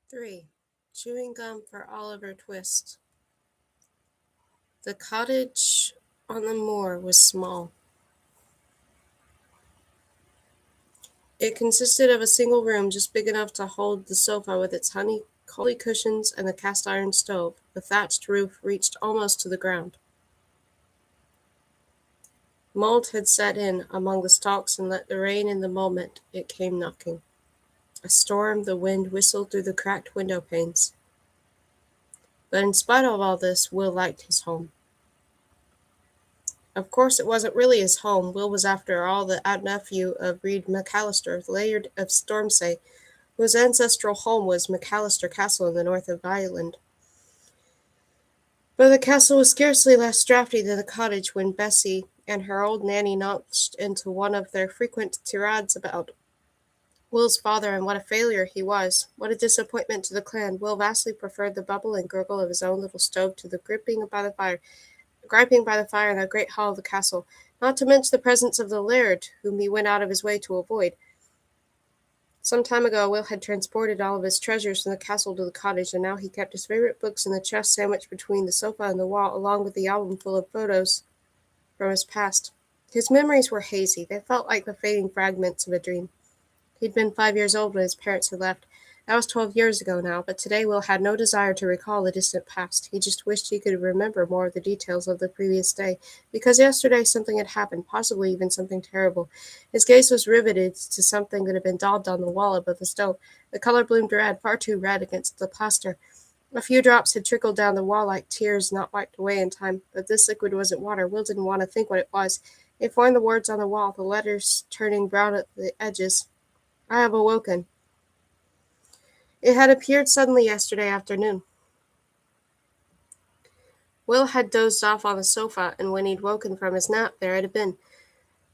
3. Chewing gum for Oliver Twist. The cottage on the moor was small. It consisted of a single room just big enough to hold the sofa with its honey cushions and the cast iron stove. The thatched roof reached almost to the ground. Mold had set in among the stalks and let the rain in the moment it came knocking. A storm, the wind whistled through the cracked window panes. But in spite of all this, Will liked his home. Of course, it wasn't really his home. Will was, after all, the nephew of Reed McAllister, Laird of Stormsay, whose ancestral home was McAllister Castle in the north of Ireland. But the castle was scarcely less draughty than the cottage when Bessie and her old nanny launched into one of their frequent tirades about Will's father and what a failure he was. What a disappointment to the clan. Will vastly preferred the bubble and gurgle of his own little stove to the griping by the fire in the great hall of the castle, not to mention the presence of the laird, whom he went out of his way to avoid. Some time ago, Will had transported all of his treasures from the castle to the cottage, and now he kept his favorite books in the chest sandwiched between the sofa and the wall, along with the album full of photos from his past. His memories were hazy. They felt like the fading fragments of a dream. He'd been 5 years old when his parents had left. That was 12 years ago now, but today Will had no desire to recall the distant past. He just wished he could remember more of the details of the previous day, because yesterday something had happened, possibly even something terrible. His gaze was riveted to something that had been daubed on the wall above the stove. The color bloomed red, far too red against the plaster. A few drops had trickled down the wall like tears not wiped away in time, but this liquid wasn't water. Will didn't want to think what it was. It formed the words on the wall, the letters turning brown at the edges. I have awoken. It had appeared suddenly yesterday afternoon. Will had dozed off on the sofa, and when he'd woken from his nap, there it had been.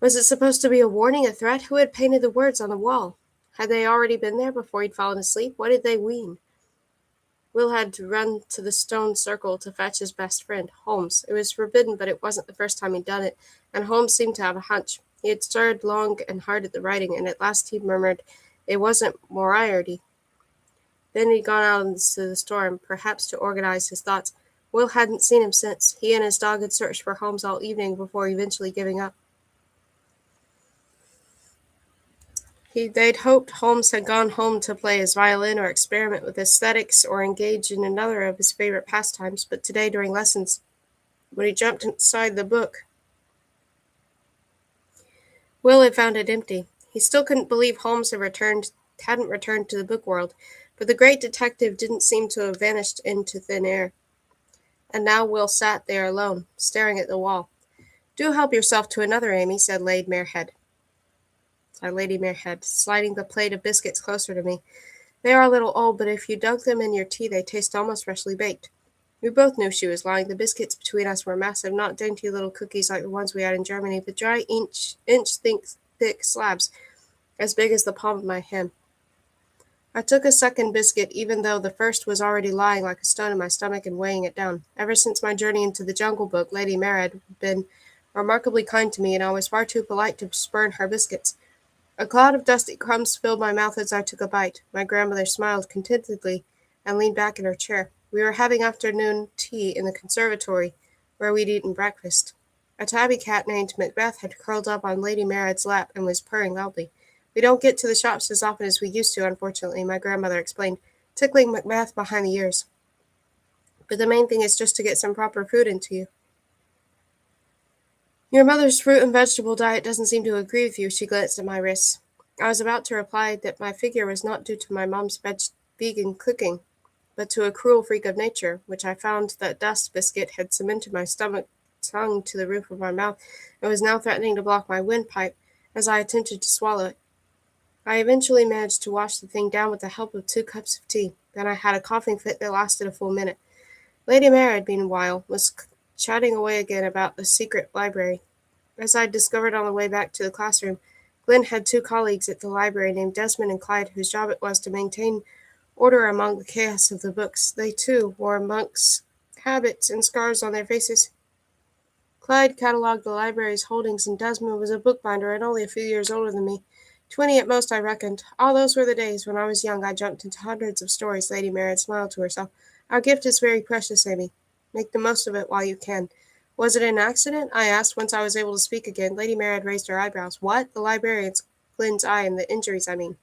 Was it supposed to be a warning, a threat? Who had painted the words on the wall? Had they already been there before he'd fallen asleep? What did they mean? Will had to run to the stone circle to fetch his best friend, Holmes. It was forbidden, but it wasn't the first time he'd done it, and Holmes seemed to have a hunch. He had stared long and hard at the writing, and at last he murmured, "It wasn't Moriarty." Then he'd gone out into the storm, perhaps to organize his thoughts. Will hadn't seen him since. He and his dog had searched for Holmes all evening before eventually giving up. They'd hoped Holmes had gone home to play his violin or experiment with aesthetics or engage in another of his favorite pastimes, but today during lessons, when he jumped inside the book, Will had found it empty. He still couldn't believe Holmes hadn't returned to the book world, but the great detective didn't seem to have vanished into thin air. And now Will sat there alone, staring at the wall. "Do help yourself to another, Amy," said Lady Marehead, sliding the plate of biscuits closer to me. "They are a little old, but if you dunk them in your tea they taste almost freshly baked." We both knew she was lying. The biscuits between us were massive, not dainty little cookies like the ones we had in Germany, but dry thick slabs, as big as the palm of my hand. I took a second biscuit, even though the first was already lying like a stone in my stomach and weighing it down. Ever since my journey into the Jungle Book, Lady Marehead had been remarkably kind to me, and I was far too polite to spurn her biscuits. A cloud of dusty crumbs filled my mouth as I took a bite. My grandmother smiled contentedly and leaned back in her chair. We were having afternoon tea in the conservatory, where we'd eaten breakfast. A tabby cat named Macbeth had curled up on Lady Marehead's lap and was purring loudly. "We don't get to the shops as often as we used to, unfortunately," my grandmother explained, tickling Macbeth behind the ears. "But the main thing is just to get some proper food into you. Your mother's fruit and vegetable diet doesn't seem to agree with you." She glanced at my wrists. I was about to reply that my figure was not due to my mom's vegan cooking, but to a cruel freak of nature, which I found that dust biscuit had cemented my tongue to the roof of my mouth and was now threatening to block my windpipe as I attempted to swallow it. I eventually managed to wash the thing down with the help of 2 cups of tea. Then I had a coughing fit that lasted a full minute. Lady Marehead, meanwhile, was chatting away again about the secret library. As I discovered on the way back to the classroom, Glenn had 2 colleagues at the library named Desmond and Clyde, whose job it was to maintain order among the chaos of the books. They, too, wore monks' habits and scars on their faces. Clyde catalogued the library's holdings, and Desmond was a bookbinder and only a few years older than me. 20 at most, I reckoned. All those were the days. When I was young, I jumped into hundreds of stories. Lady Marriott smiled to herself. Our gift is very precious, Amy. Make the most of it while you can. Was it an accident? I asked, once I was able to speak again. Lady Marriott raised her eyebrows. What? The librarian's Glynn's eye and the injuries, I mean.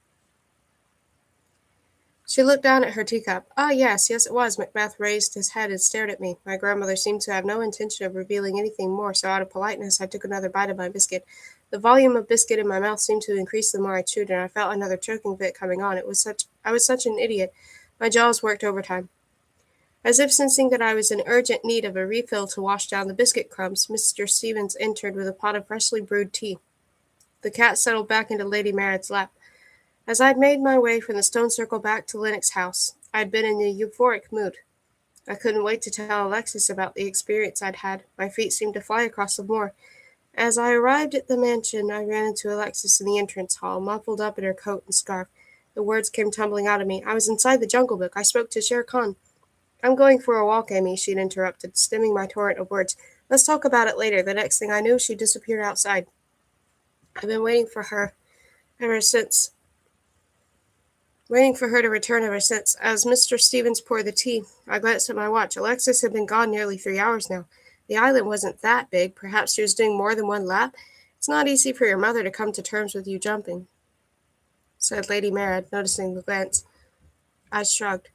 She looked down at her teacup. Ah, yes, yes, it was. Macbeth raised his head and stared at me. My grandmother seemed to have no intention of revealing anything more, so out of politeness I took another bite of my biscuit. The volume of biscuit in my mouth seemed to increase the more I chewed, and I felt another choking fit coming on. I was such an idiot. My jaws worked overtime. As if sensing that I was in urgent need of a refill to wash down the biscuit crumbs, Mr. Stevens entered with a pot of freshly brewed tea. The cat settled back into Lady Marriot's lap. As I made my way from the stone circle back to Lennox House, I had been in a euphoric mood. I couldn't wait to tell Alexis about the experience I'd had. My feet seemed to fly across the moor. As I arrived at the mansion, I ran into Alexis in the entrance hall, muffled up in her coat and scarf. The words came tumbling out of me. I was inside the Jungle Book. I spoke to Shere Khan. I'm going for a walk, Amy, she'd interrupted, stemming my torrent of words. Let's talk about it later. The next thing I knew, she disappeared outside. I've been ever since. Waiting for her to return ever since. As Mr. Stevens poured the tea, I glanced at my watch. Alexis had been gone nearly 3 hours now. The island wasn't that big. Perhaps she was doing more than one lap. It's not easy for your mother to come to terms with you jumping, said Lady Marriott, noticing the glance. I shrugged.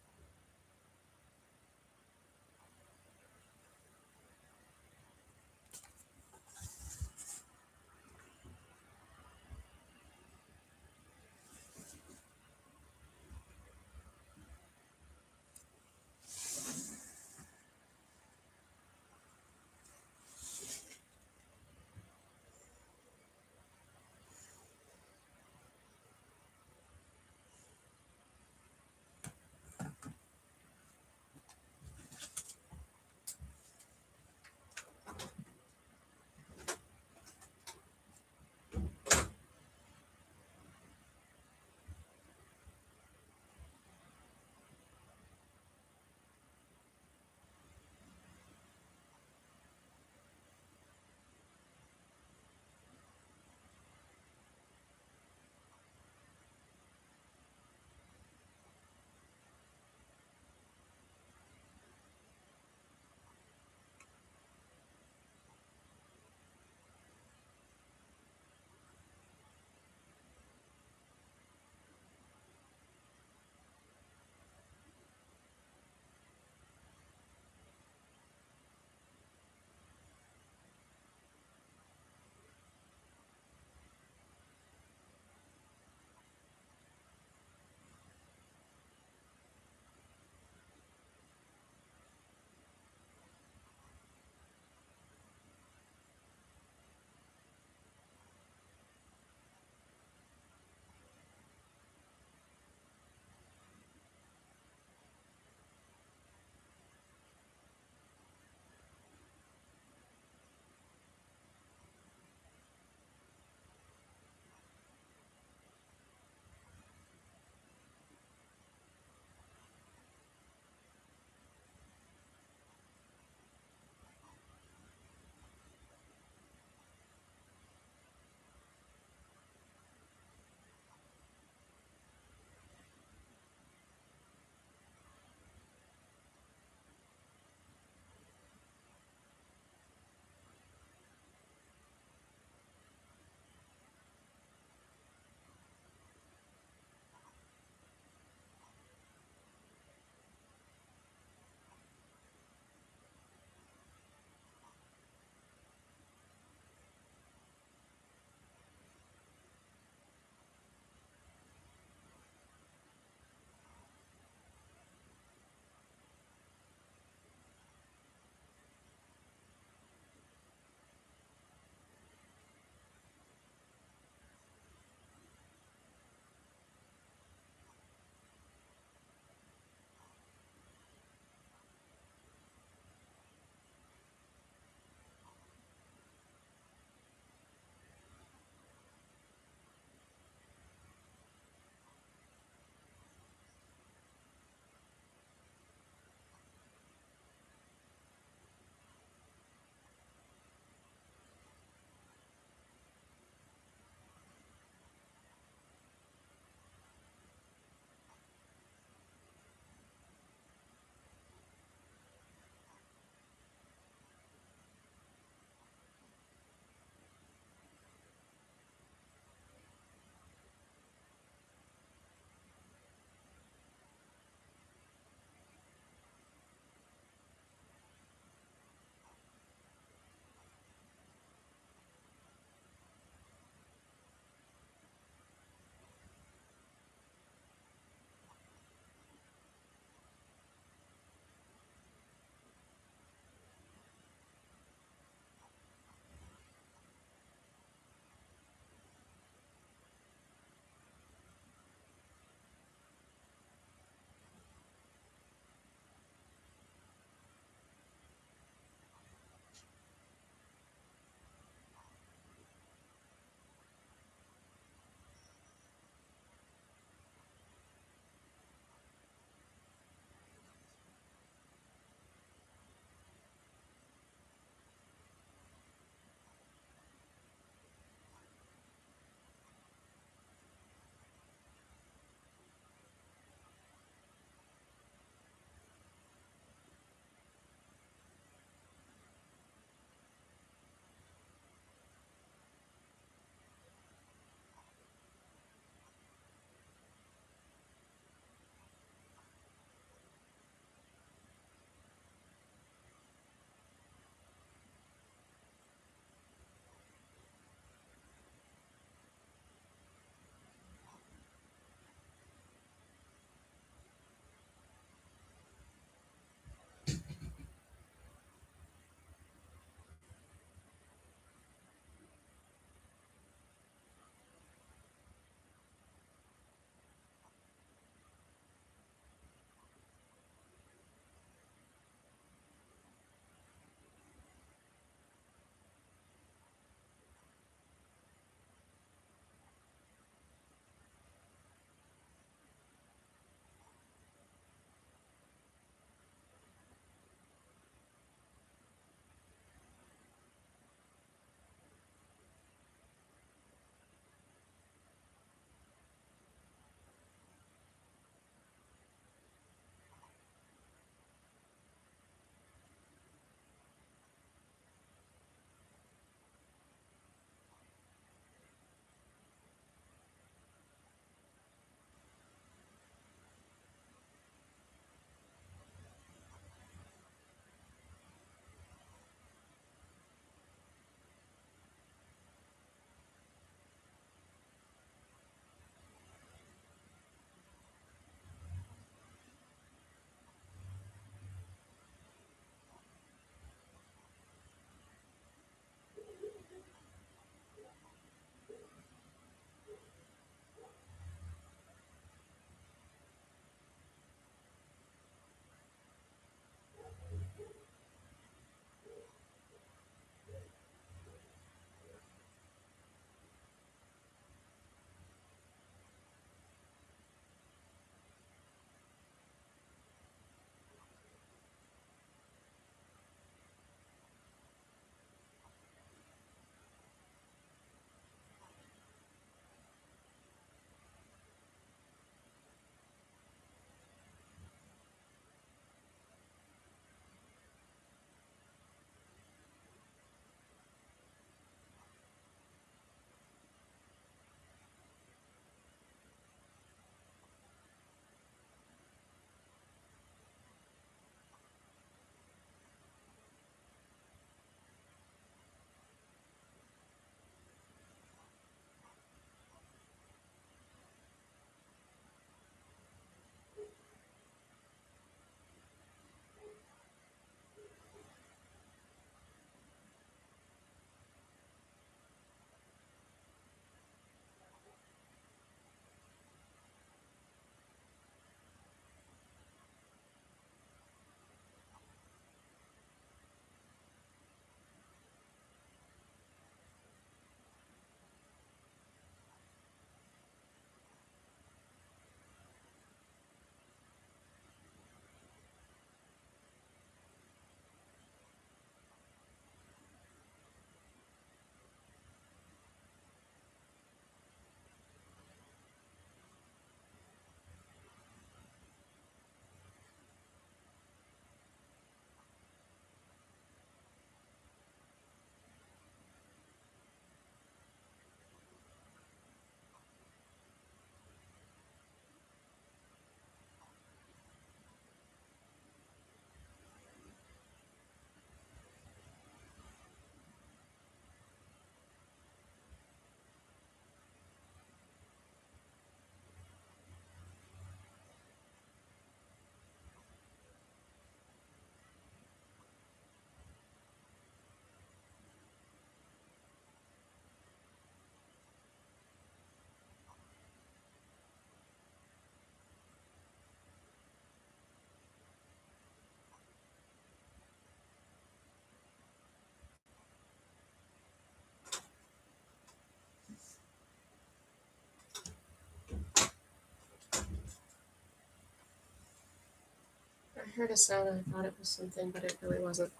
heard a sound and I thought it was something, but it really wasn't.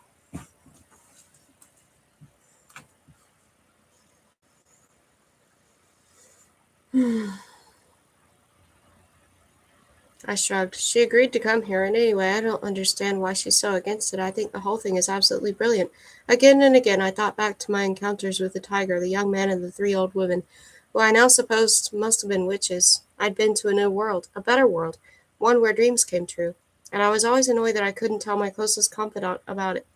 I shrugged. She agreed to come here, and anyway, I don't understand why she's so against it. I think the whole thing is absolutely brilliant. Again and again, I thought back to my encounters with the tiger, the young man, and the three old women, who I now supposed must have been witches. I'd been to a new world, a better world, one where dreams came true, and I was always annoyed that I couldn't tell my closest confidant about it.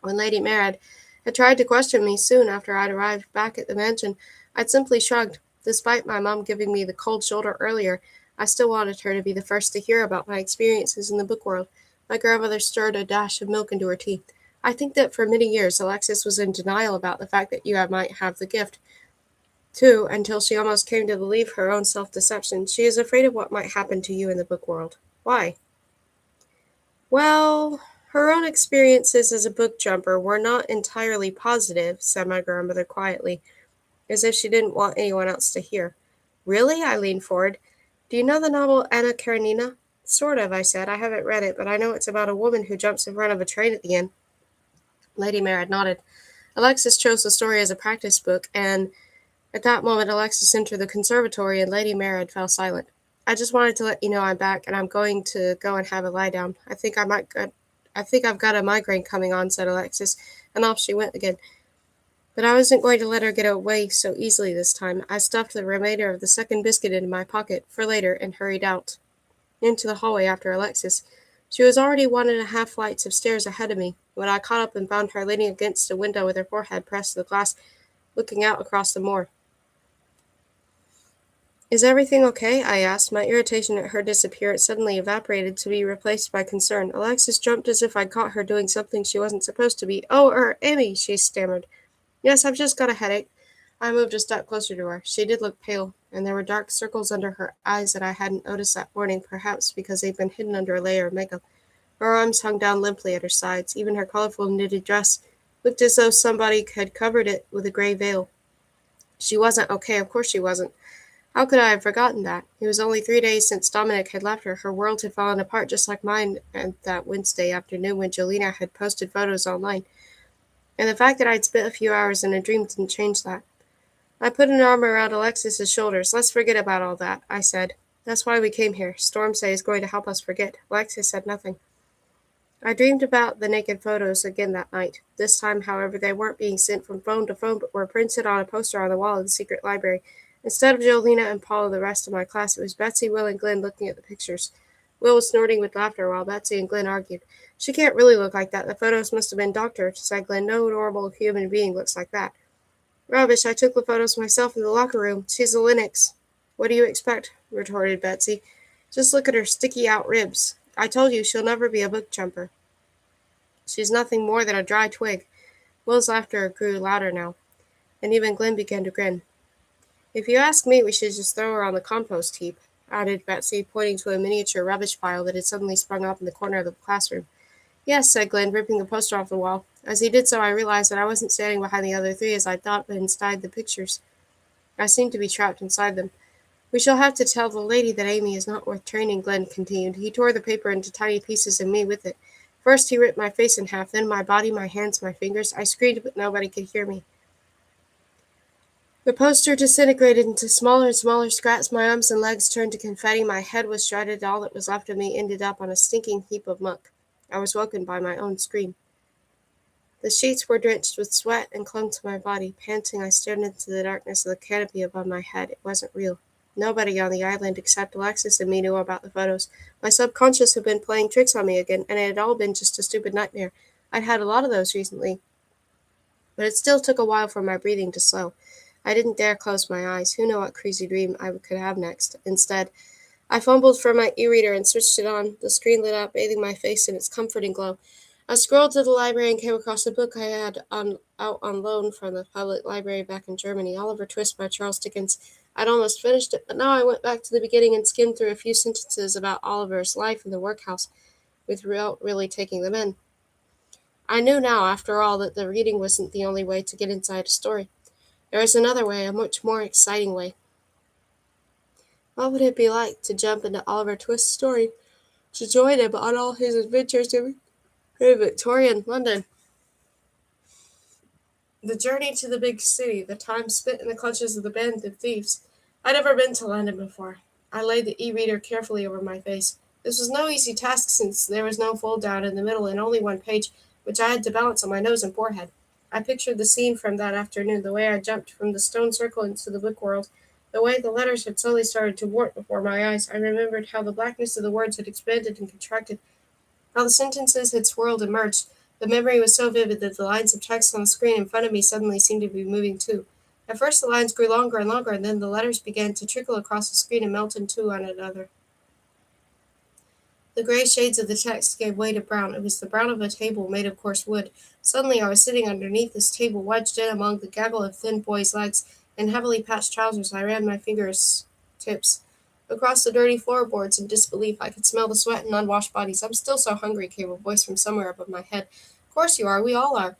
When Lady Marad had tried to question me soon after I'd arrived back at the mansion, I'd simply shrugged. Despite my mom giving me the cold shoulder earlier, I still wanted her to be the first to hear about my experiences in the book world. My grandmother stirred a dash of milk into her tea. I think that for many years Alexis was in denial about the fact that you might have the gift, too, until she almost came to believe her own self-deception. She is afraid of what might happen to you in the book world. Why? Well, her own experiences as a book jumper were not entirely positive, said my grandmother quietly, as if she didn't want anyone else to hear. Really? I leaned forward. Do you know the novel Anna Karenina? Sort of, I said. I haven't read it, but I know it's about a woman who jumps in front of a train at the end. Lady Marad nodded. Alexis chose the story as a practice book, and at that moment Alexis entered the conservatory and Lady Marad fell silent. I just wanted to let you know I'm back and I'm going to go and have a lie down. I think I've got a migraine coming on, said Alexis, and off she went again. But I wasn't going to let her get away so easily this time. I stuffed the remainder of the second biscuit into my pocket for later and hurried out into the hallway after Alexis. She was already 1.5 flights of stairs ahead of me when I caught up and found her leaning against a window with her forehead pressed to the glass, looking out across the moor. Is everything okay? I asked. My irritation at her disappearance suddenly evaporated to be replaced by concern. Alexis jumped as if I'd caught her doing something she wasn't supposed to be. Oh, Amy, she stammered. Yes, I've just got a headache. I moved a step closer to her. She did look pale, and there were dark circles under her eyes that I hadn't noticed that morning, perhaps because they'd been hidden under a layer of makeup. Her arms hung down limply at her sides. Even her colorful knitted dress looked as though somebody had covered it with a gray veil. She wasn't okay, of course she wasn't. How could I have forgotten that? It was only 3 days since Dominic had left her. Her world had fallen apart just like mine that Wednesday afternoon when Jolena had posted photos online. And the fact that I'd spent a few hours in a dream didn't change that. I put an arm around Alexis's shoulders. Let's forget about all that, I said. That's why we came here. Stormsay is going to help us forget. Alexis said nothing. I dreamed about the naked photos again that night. This time, however, they weren't being sent from phone to phone, but were printed on a poster on the wall of the secret library. Instead of Jolena and Paul and the rest of my class, it was Betsy, Will, and Glenn looking at the pictures. Will was snorting with laughter while Betsy and Glenn argued. She can't really look like that. The photos must have been doctored, said Glenn. No normal human being looks like that. Rubbish. I took the photos myself in the locker room. She's a Lynx. What do you expect? Retorted Betsy. Just look at her sticky out ribs. I told you she'll never be a book jumper. She's nothing more than a dry twig. Will's laughter grew louder now, and even Glenn began to grin. If you ask me, we should just throw her on the compost heap, added Betsy, pointing to a miniature rubbish pile that had suddenly sprung up in the corner of the classroom. Yes, said Glenn, ripping the poster off the wall. As he did so, I realized that I wasn't standing behind the other three as I thought, but inside the pictures. I seemed to be trapped inside them. We shall have to tell the lady that Amy is not worth training, Glenn continued. He tore the paper into tiny pieces and me with it. First he ripped my face in half, then my body, my hands, my fingers. I screamed, but nobody could hear me. The poster disintegrated into smaller and smaller scraps. My arms and legs turned to confetti. My head was shredded. All that was left of me ended up on a stinking heap of muck. I was woken by my own scream. The sheets were drenched with sweat and clung to my body. Panting, I stared into the darkness of the canopy above my head. It wasn't real. Nobody on the island except Alexis and me knew about the photos. My subconscious had been playing tricks on me again, and it had all been just a stupid nightmare. I'd had a lot of those recently, but it still took a while for my breathing to slow. I didn't dare close my eyes. Who knew what crazy dream I could have next? Instead, I fumbled for my e-reader and switched it on. The screen lit up, bathing my face in its comforting glow. I scrolled to the library and came across a book I had out on loan from the public library back in Germany, Oliver Twist by Charles Dickens. I'd almost finished it, but now I went back to the beginning and skimmed through a few sentences about Oliver's life in the workhouse, without really taking them in. I knew now, after all, that the reading wasn't the only way to get inside a story. There was another way, a much more exciting way. What would it be like to jump into Oliver Twist's story? to join him on all his adventures in Victorian London. The journey to the big city, the time spent in the clutches of the band of thieves. I'd never been to London before. I laid the e-reader carefully over my face. This was no easy task since there was no fold down in the middle and only one page, which I had to balance on my nose and forehead. I pictured the scene from that afternoon, the way I jumped from the stone circle into the book world, the way the letters had slowly started to warp before my eyes. I remembered how the blackness of the words had expanded and contracted, how the sentences had swirled and merged. The memory was so vivid that the lines of text on the screen in front of me suddenly seemed to be moving too. At first the lines grew longer and longer, and then the letters began to trickle across the screen and melt into one another. The gray shades of the text gave way to brown. It was the brown of a table made of coarse wood. Suddenly I was sitting underneath this table, wedged in among the gaggle of thin boys' legs and heavily patched trousers. I ran my fingers tips across the dirty floorboards in disbelief. I could smell the sweat and unwashed bodies. "I'm still so hungry," came a voice from somewhere above my head. "Of course you are. We all are."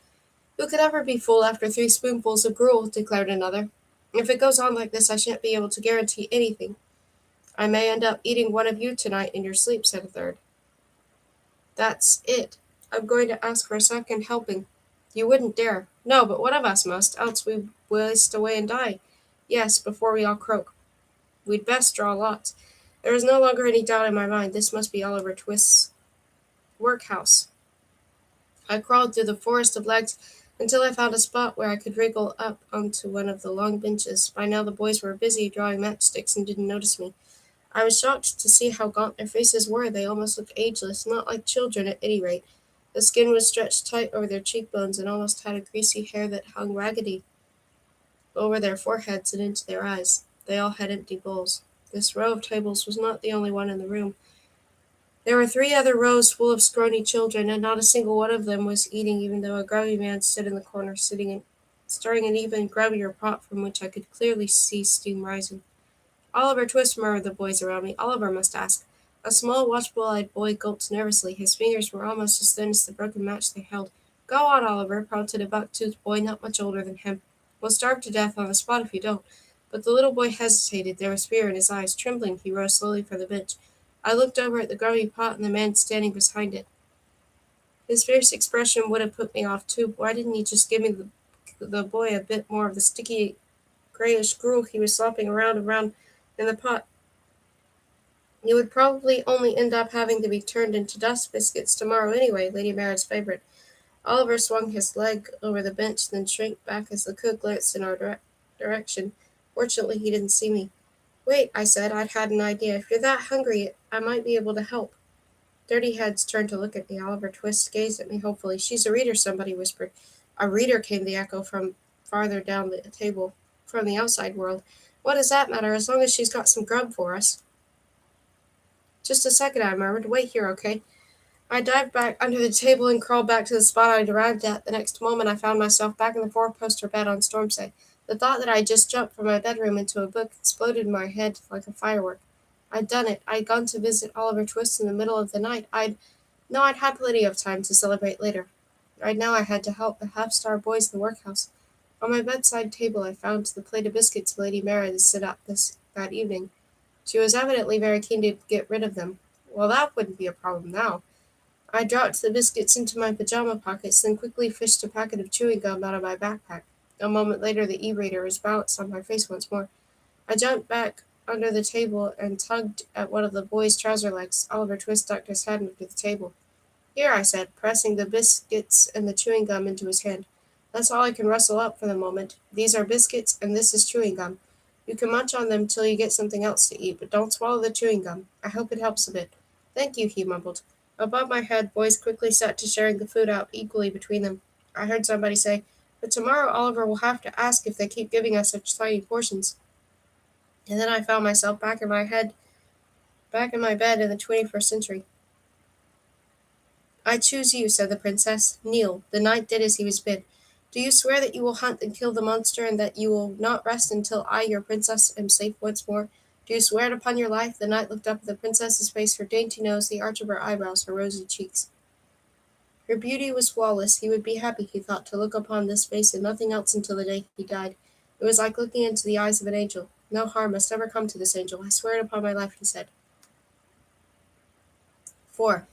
"Who could ever be full after 3 spoonfuls of gruel?" declared another. "If it goes on like this, I shan't be able to guarantee anything." "I may end up eating one of you tonight in your sleep," said a third. "That's it. I'm going to ask for a second helping." "You wouldn't dare." "No, but one of us must, else we waste away and die." "Yes, before we all croak." "We'd best draw lots." There was no longer any doubt in my mind. This must be Oliver Twist's workhouse. I crawled through the forest of legs until I found a spot where I could wriggle up onto one of the long benches. By now the boys were busy drawing matchsticks and didn't notice me. I was shocked to see how gaunt their faces were. They almost looked ageless, not like children at any rate. The skin was stretched tight over their cheekbones and almost had a greasy hair that hung raggedy over their foreheads and into their eyes. They all had empty bowls. This row of tables was not the only one in the room. There were 3 other rows full of scrawny children, and not a single one of them was eating, even though a grubby man stood in the corner, stirring an even grubbier pot from which I could clearly see steam rising. "Oliver Twist," murmured the boys around me. "Oliver must ask." A small, watchful-eyed boy gulped nervously. His fingers were almost as thin as the broken match they held. "Go on, Oliver," prompted a buck-toothed boy not much older than him. "We'll starve to death on the spot if you don't." But the little boy hesitated. There was fear in his eyes. Trembling, he rose slowly from the bench. I looked over at the grubby pot and the man standing beside it. His fierce expression would have put me off too. Why didn't he just give me the boy a bit more of the sticky, grayish gruel he was slopping around and round in the pot? He would probably only end up having to be turned into dust biscuits tomorrow anyway, Lady Mary's favorite. Oliver swung his leg over the bench, then shrank back as the cook glanced in our direction. Fortunately, he didn't see me. "Wait," I said. I'd had an idea. "If you're that hungry, I might be able to help." Dirty heads turned to look at me. Oliver Twist gazed at me hopefully. "She's a reader," somebody whispered. "A reader," came the echo from farther down the table, from the outside world. "What does that matter, as long as she's got some grub for us?" "Just a second," I murmured. "Wait here, okay?" I dived back under the table and crawled back to the spot I'd arrived at. The next moment I found myself back in the four-poster bed on Stormsay. The thought that I'd just jumped from my bedroom into a book exploded in my head like a firework. I'd done it. I'd gone to visit Oliver Twist in the middle of the night. I'd had plenty of time to celebrate later. Right now I had to help the half-starved boys in the workhouse. On my bedside table I found the plate of biscuits Lady Mary had set up that evening. She was evidently very keen to get rid of them. Well, that wouldn't be a problem now. I dropped the biscuits into my pajama pockets, then quickly fished a packet of chewing gum out of my backpack. A moment later the e-reader was balanced on my face once more. I jumped back under the table and tugged at one of the boy's trouser legs. Oliver Twist ducked his head under the table. "Here," I said, pressing the biscuits and the chewing gum into his hand. "That's all I can rustle up for the moment. These are biscuits, and this is chewing gum. You can munch on them till you get something else to eat, but don't swallow the chewing gum. I hope it helps a bit." "Thank you," he mumbled. Above my head, boys quickly set to sharing the food out equally between them. I heard somebody say, "But tomorrow Oliver will have to ask if they keep giving us such tiny portions." And then I found myself back in my bed in the 21st century. "I choose you," said the princess. "Kneel." The knight did as he was bid. "Do you swear that you will hunt and kill the monster, and that you will not rest until I, your princess, am safe once more? Do you swear it upon your life?" The knight looked up at the princess's face, her dainty nose, the arch of her eyebrows, her rosy cheeks. Her beauty was flawless. He would be happy, he thought, to look upon this face and nothing else until the day he died. It was like looking into the eyes of an angel. "No harm must ever come to this angel. I swear it upon my life," he said. 4.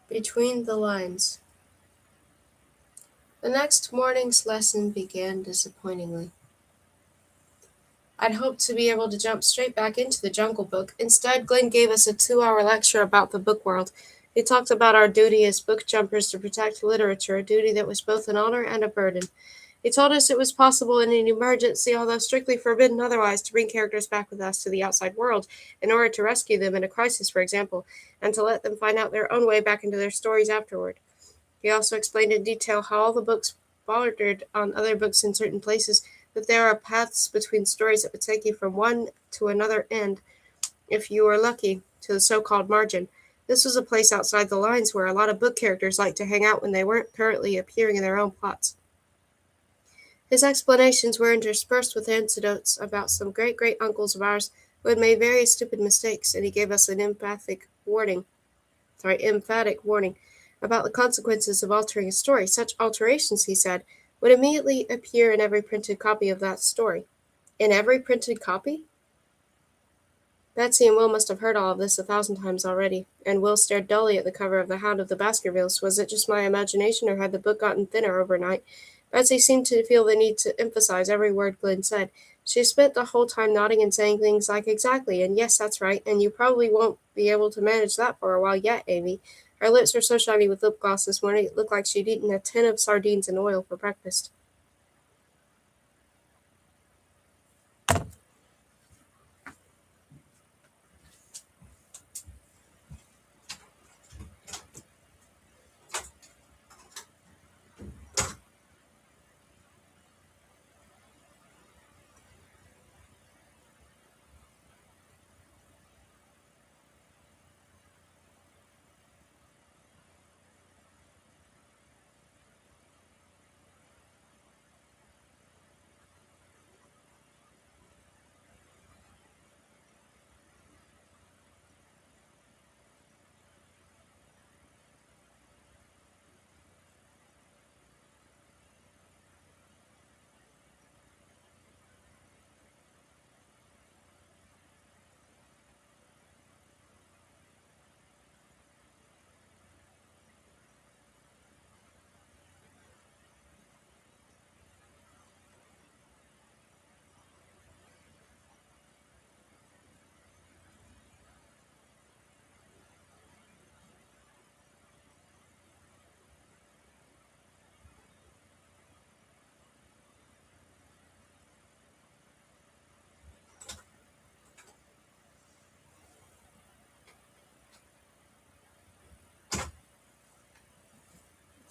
Between the lines. The next morning's lesson began disappointingly. I'd hoped to be able to jump straight back into the Jungle Book. Instead, Glenn gave us a 2-hour lecture about the book world. He talked about our duty as book jumpers to protect literature, a duty that was both an honor and a burden. He told us it was possible in an emergency, although strictly forbidden otherwise, to bring characters back with us to the outside world in order to rescue them in a crisis, for example, and to let them find out their own way back into their stories afterward. He also explained in detail how all the books bordered on other books in certain places, that there are paths between stories that would take you from one to another end, if you were lucky, to the so-called margin. This was a place outside the lines where a lot of book characters liked to hang out when they weren't currently appearing in their own plots. His explanations were interspersed with anecdotes about some great-great-uncles of ours who had made various stupid mistakes, and he gave us an emphatic warning about the consequences of altering a story. Such alterations, he said, would immediately appear in every printed copy of that story. In every printed copy? Betsy and Will must have heard all of this 1,000 times already, and Will stared dully at the cover of The Hound of the Baskervilles. Was it just my imagination, or had the book gotten thinner overnight? Betsy seemed to feel the need to emphasize every word Glenn said. She spent the whole time nodding and saying things like, exactly, and yes, that's right, and you probably won't be able to manage that for a while yet, Amy. Her lips were so shiny with lip gloss this morning it looked like she'd eaten a tin of sardines in oil for breakfast.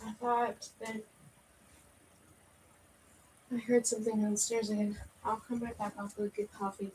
I thought that I heard something downstairs again. I'll come right back. I'll go get coffee.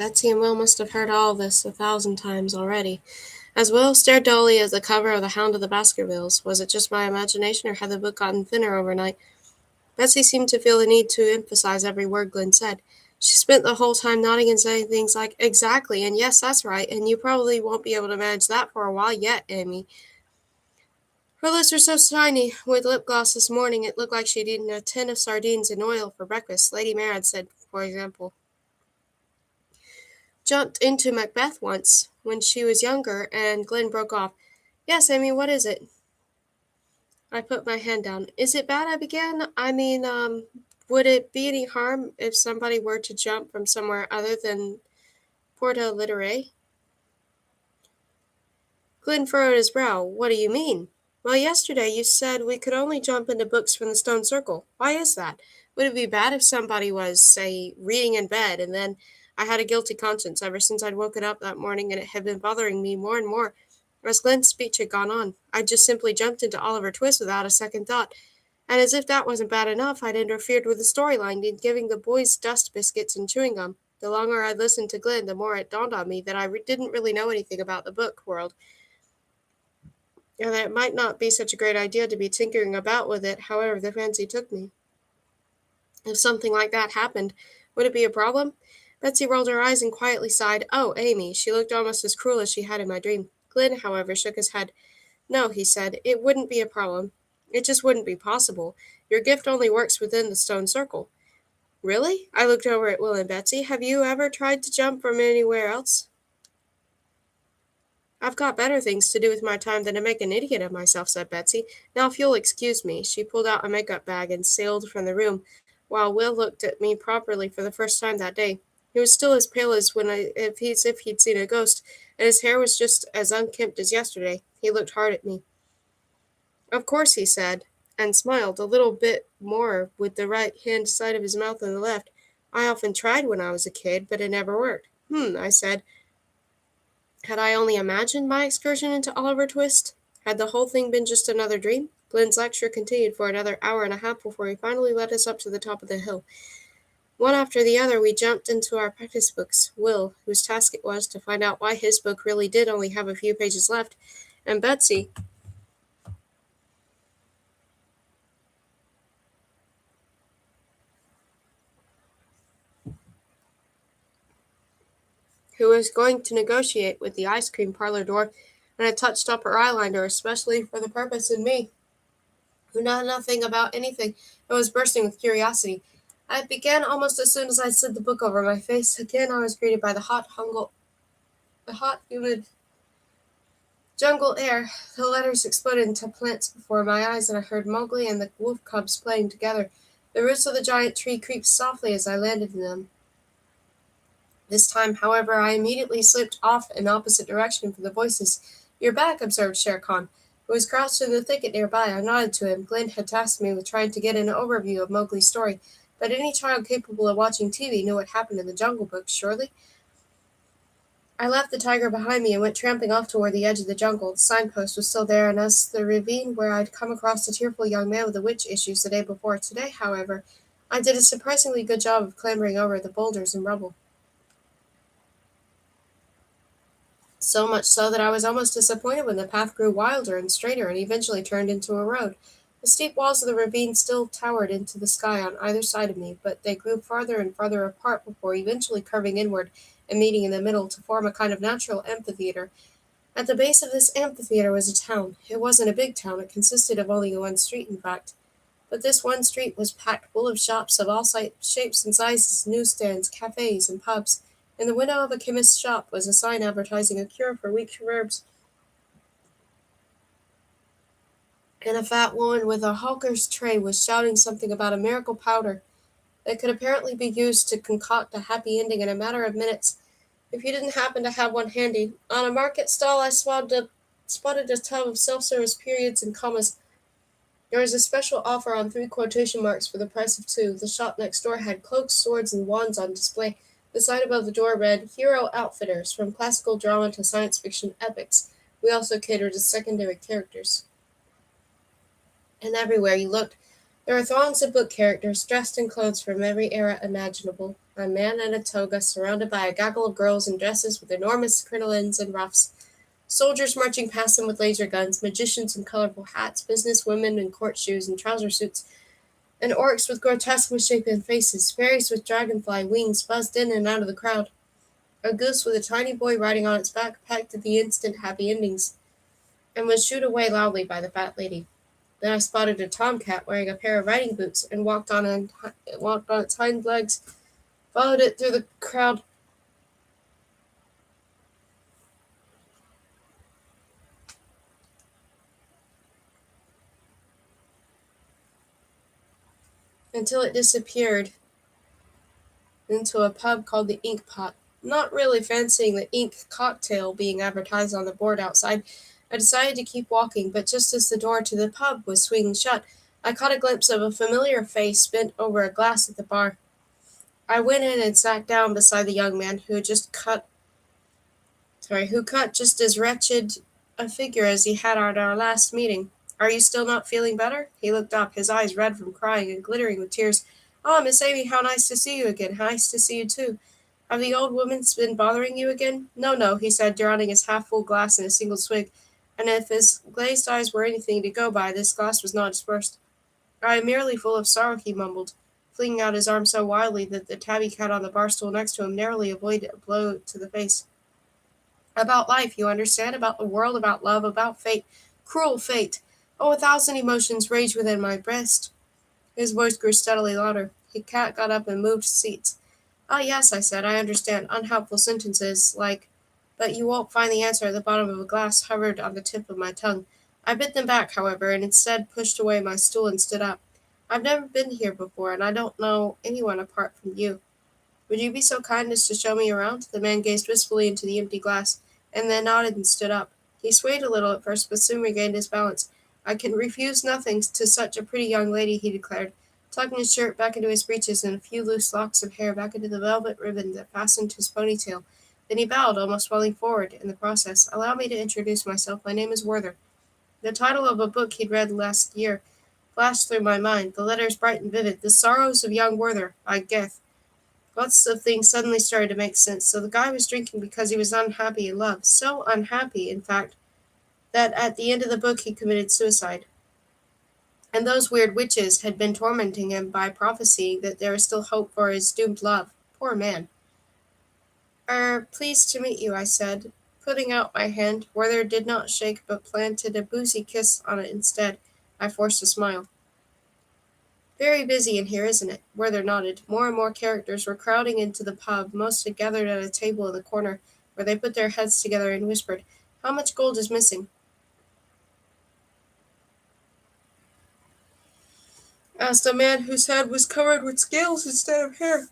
Betsy and Will must have heard all this 1,000 times already. As Will stared dully at the cover of The Hound of the Baskervilles, was it just my imagination, or had the book gotten thinner overnight? Betsy seemed to feel the need to emphasize every word Glenn said. She spent the whole time nodding and saying things like, "Exactly, and yes, that's right, and you probably won't be able to manage that for a while yet, Amy." Her lips were so shiny with lip gloss this morning it looked like she'd eaten a tin of sardines in oil for breakfast. Lady Mare had said, for example, jumped into Macbeth once when she was younger, and Glenn broke off. "Yes, Amy, what is it?" I put my hand down. "Is it bad?" I began. Would it be any harm if somebody were to jump from somewhere other than Porta Litterae? Glenn furrowed his brow. "What do you mean?" "Well, yesterday you said we could only jump into books from the stone circle. Why is that? Would it be bad if somebody was, say, reading in bed, and then I had a guilty conscience ever since I'd woken up that morning, and it had been bothering me more and more as Glenn's speech had gone on. I'd just simply jumped into Oliver Twist without a second thought. And as if that wasn't bad enough, I'd interfered with the storyline in giving the boys dust biscuits and chewing gum. The longer I'd listened to Glenn, the more it dawned on me that didn't really know anything about the book world, and that it might not be such a great idea to be tinkering about with it however the fancy took me. If something like that happened, would it be a problem?" Betsy rolled her eyes and quietly sighed. "Oh, Amy." She looked almost as cruel as she had in my dream. Glenn, however, shook his head. "No," he said, "it wouldn't be a problem. It just wouldn't be possible. Your gift only works within the stone circle." "Really?" I looked over at Will and Betsy. "Have you ever tried to jump from anywhere else?" "I've got better things to do with my time than to make an idiot of myself," said Betsy. "Now, if you'll excuse me." She pulled out a makeup bag and sailed from the room, while Will looked at me properly for the first time that day. He was still as pale as if he'd seen a ghost, and his hair was just as unkempt as yesterday. He looked hard at me. "Of course," he said, and smiled a little bit more with the right hand side of his mouth than the left. "I often tried when I was a kid, but it never worked." I said. Had I only imagined my excursion into Oliver Twist? Had the whole thing been just another dream? Glenn's lecture continued for another hour and a half before he finally led us up to the top of the hill. One after the other, we jumped into our practice books. Will, whose task it was to find out why his book really did only have a few pages left, and Betsy, who was going to negotiate with the ice cream parlor door and had touched up her eyeliner especially for the purpose, and me, who knew nothing about anything and was bursting with curiosity. I began almost as soon as I slid the book over my face. Again, I was greeted by the hot, humid jungle air. The letters exploded into plants before my eyes, and I heard Mowgli and the wolf cubs playing together. The roots of the giant tree creaked softly as I landed in them. This time, however, I immediately slipped off in opposite direction from the voices. "You're back," observed Shere Khan, who was crouched in the thicket nearby. I nodded to him. Glenn had tasked me with trying to get an overview of Mowgli's story, but any child capable of watching TV knew what happened in the Jungle Book, surely? I left the tiger behind me and went tramping off toward the edge of the jungle. The signpost was still there, and as the ravine where I'd come across the tearful young man with the witch issues the day before. Today, however, I did a surprisingly good job of clambering over the boulders and rubble. So much so that I was almost disappointed when the path grew wilder and straighter and eventually turned into a road. The steep walls of the ravine still towered into the sky on either side of me, but they grew farther and farther apart before eventually curving inward and meeting in the middle to form a kind of natural amphitheater. At the base of this amphitheater was a town. It wasn't a big town, it consisted of only one street, in fact. But this one street was packed full of shops of all shapes and sizes, newsstands, cafes, and pubs. In the window of a chemist's shop was a sign advertising a cure for weak nerves, and a fat woman with a hawker's tray was shouting something about a miracle powder that could apparently be used to concoct a happy ending in a matter of minutes if you didn't happen to have one handy. On a market stall, I spotted a tub of self-service periods and commas. There was a special offer on 3 quotation marks for the price of 2. The shop next door had cloaks, swords, and wands on display. The sign above the door read, "Hero Outfitters, from classical drama to science fiction epics. We also cater to secondary characters." And everywhere you looked, there were throngs of book characters dressed in clothes from every era imaginable. A man in a toga, surrounded by a gaggle of girls in dresses with enormous crinolines and ruffs. Soldiers marching past him with laser guns, magicians in colorful hats, business women in court shoes and trouser suits, and orcs with grotesque misshapen faces. Fairies with dragonfly wings buzzed in and out of the crowd. A goose with a tiny boy riding on its back pecked at the instant happy endings, and was shooed away loudly by the fat lady. Then I spotted a tomcat wearing a pair of riding boots and walked on its hind legs, followed it through the crowd until it disappeared into a pub called the Ink Pot. Not really fancying the ink cocktail being advertised on the board outside, I decided to keep walking, but just as the door to the pub was swinging shut, I caught a glimpse of a familiar face bent over a glass at the bar. I went in and sat down beside the young man who cut just as wretched a figure as he had at our last meeting. Are you still not feeling better? He looked up, his eyes red from crying and glittering with tears. Oh, Miss Amy, how nice to see you again. How nice to see you too. Have the old women been bothering you again? No, no, he said, drowning his half-full glass in a single swig, and if his glazed eyes were anything to go by, this glass was not his first. I am merely full of sorrow, he mumbled, flinging out his arm so wildly that the tabby cat on the bar stool next to him narrowly avoided a blow to the face. About life, you understand, about the world, about love, about fate, cruel fate. Oh, 1,000 emotions raged within my breast. His voice grew steadily louder. The cat got up and moved seats. Ah, yes, I said, I understand. Unhelpful sentences, like, but you won't find the answer at the bottom of a glass, hovered on the tip of my tongue. I bit them back, however, and instead pushed away my stool and stood up. I've never been here before, and I don't know anyone apart from you. Would you be so kind as to show me around? The man gazed wistfully into the empty glass, and then nodded and stood up. He swayed a little at first, but soon regained his balance. I can refuse nothing to such a pretty young lady, he declared, tucking his shirt back into his breeches and a few loose locks of hair back into the velvet ribbon that fastened his ponytail. Then he bowed, almost falling forward in the process. Allow me to introduce myself. My name is Werther. The title of a book he'd read last year flashed through my mind, the letters bright and vivid. The Sorrows of Young Werther, by Goethe. Lots of things suddenly started to make sense. So the guy was drinking because he was unhappy in love. So unhappy, in fact, that at the end of the book he committed suicide. And those weird witches had been tormenting him by prophesying that there was still hope for his doomed love. Poor man. Pleased to meet you, I said, putting out my hand. Werther did not shake, but planted a boozy kiss on it instead. I forced a smile. Very busy in here, isn't it? Werther nodded. More and more characters were crowding into the pub. Most had gathered at a table in the corner, where they put their heads together and whispered, How much gold is missing? Asked a man whose head was covered with scales instead of hair.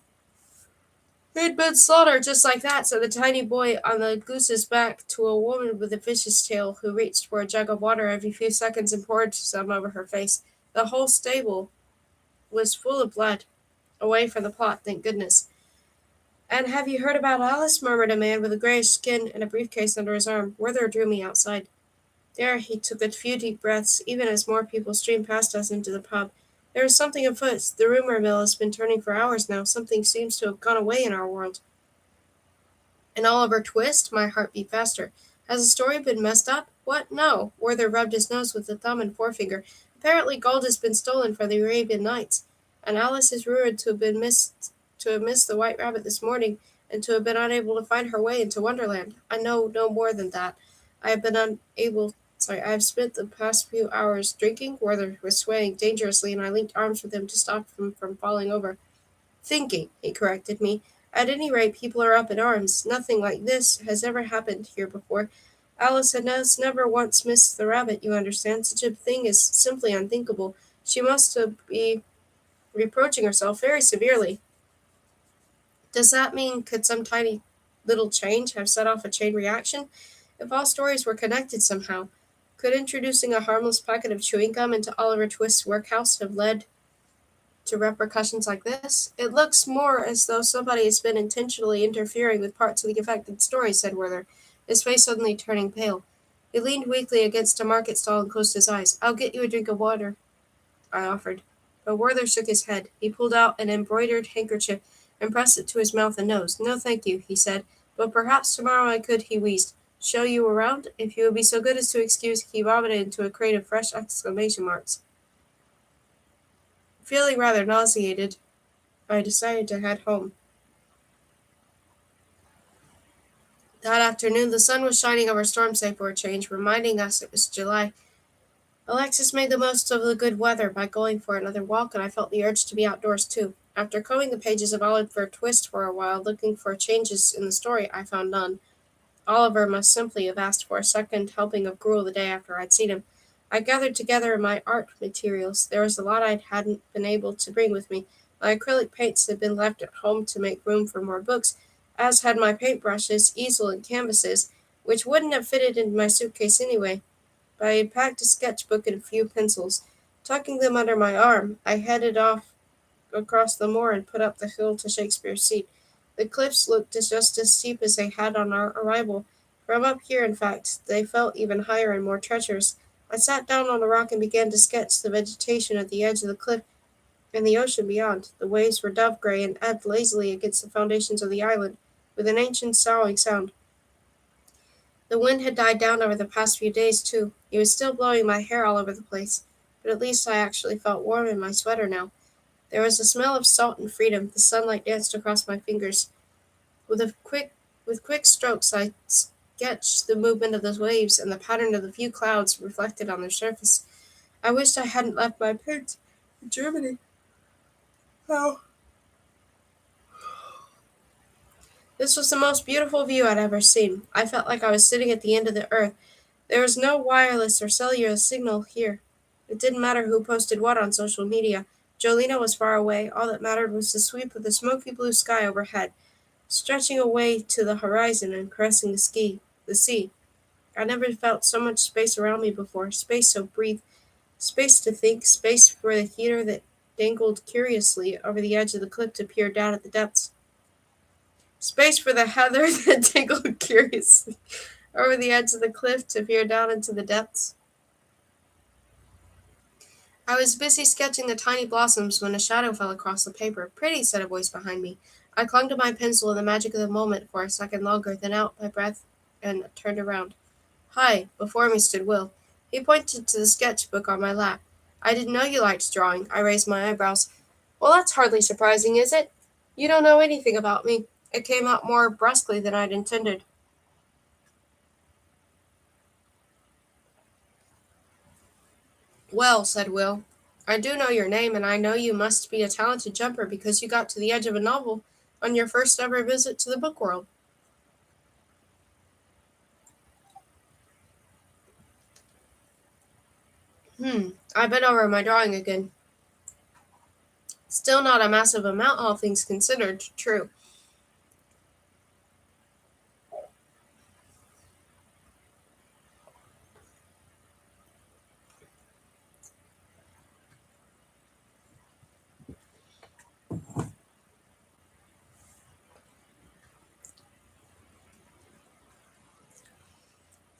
He'd been slaughtered just like that, said the tiny boy on the goose's back to a woman with a fish's tail who reached for a jug of water every few seconds and poured some over her face. The whole stable was full of blood. Away from the plot, thank goodness. And have you heard about Alice? Murmured a man with a grayish skin and a briefcase under his arm. Werther drew me outside. There he took a few deep breaths, even as more people streamed past us into the pub. There is something afoot. The rumor mill has been turning for hours now. Something seems to have gone away in our world. And Oliver Twist? My heart beat faster. Has the story been messed up? What? No. Werther rubbed his nose with a thumb and forefinger. Apparently gold has been stolen from the Arabian Nights, and Alice is rumored to have missed the White Rabbit this morning, and to have been unable to find her way into Wonderland. I know no more than that. I have spent the past few hours drinking. Werther was swaying dangerously, and I linked arms with him to stop him from falling over. Thinking, he corrected me. At any rate, people are up in arms. Nothing like this has ever happened here before. Alice has never once missed the rabbit, you understand. Such a thing is simply unthinkable. She must be reproaching herself very severely. Does that mean could some tiny little change have set off a chain reaction? If all stories were connected somehow, could introducing a harmless packet of chewing gum into Oliver Twist's workhouse have led to repercussions like this? It looks more as though somebody has been intentionally interfering with parts of the affected story, said Werther, his face suddenly turning pale. He leaned weakly against a market stall and closed his eyes. I'll get you a drink of water, I offered. But Werther shook his head. He pulled out an embroidered handkerchief and pressed it to his mouth and nose. "No, thank you," he said, "but perhaps tomorrow I could," he wheezed, "show you around, if you would be so good as to excuse." He vomited into a crate of fresh exclamation marks. Feeling rather nauseated, I decided to head home. That afternoon, the sun was shining over Stormside for a change, reminding us it was July. Alexis made the most of the good weather by going for another walk, and I felt the urge to be outdoors too. After combing the pages of Oliver Twist for a while, looking for changes in the story, I found none. Oliver must simply have asked for a second helping of gruel the day after I'd seen him. I gathered together my art materials. There was a lot I hadn't been able to bring with me. My acrylic paints had been left at home to make room for more books, as had my paintbrushes, easel, and canvases, which wouldn't have fitted into my suitcase anyway. But I had packed a sketchbook and a few pencils. Tucking them under my arm, I headed off across the moor and put up the hill to Shakespeare's seat. The cliffs looked just as steep as they had on our arrival. From up here, in fact, they felt even higher and more treacherous. I sat down on a rock and began to sketch the vegetation at the edge of the cliff and the ocean beyond. The waves were dove-gray and ebbed lazily against the foundations of the island, with an ancient soughing sound. The wind had died down over the past few days, too. It was still blowing my hair all over the place, but at least I actually felt warm in my sweater now. There was a smell of salt and freedom. The sunlight danced across my fingers. With quick strokes, I sketched the movement of the waves and the pattern of the few clouds reflected on their surface. I wished I hadn't left my parents in Germany. Oh. This was the most beautiful view I'd ever seen. I felt like I was sitting at the end of the earth. There was no wireless or cellular signal here. It didn't matter who posted what on social media. Jolena was far away. All that mattered was the sweep of the smoky blue sky overhead, stretching away to the horizon and caressing the sea. I never felt so much space around me before, space to breathe, space to think, space for the heater that dangled curiously over the edge of the cliff to peer down at the depths. Space for the heather that dangled curiously over the edge of the cliff to peer down into the depths. I was busy sketching the tiny blossoms when a shadow fell across the paper. "Pretty," said a voice behind me. I clung to my pencil in the magic of the moment for a second longer, then out my breath and turned around. "Hi." Before me stood Will. He pointed to the sketchbook on my lap. "I didn't know you liked drawing." I raised my eyebrows. "Well, that's hardly surprising, is it? You don't know anything about me." It came out more brusquely than I'd intended. "Well," said Will, "I do know your name, and I know you must be a talented jumper because you got to the edge of a novel on your first ever visit to the book world." I've been over my drawing again. Still not a massive amount, all things considered, true.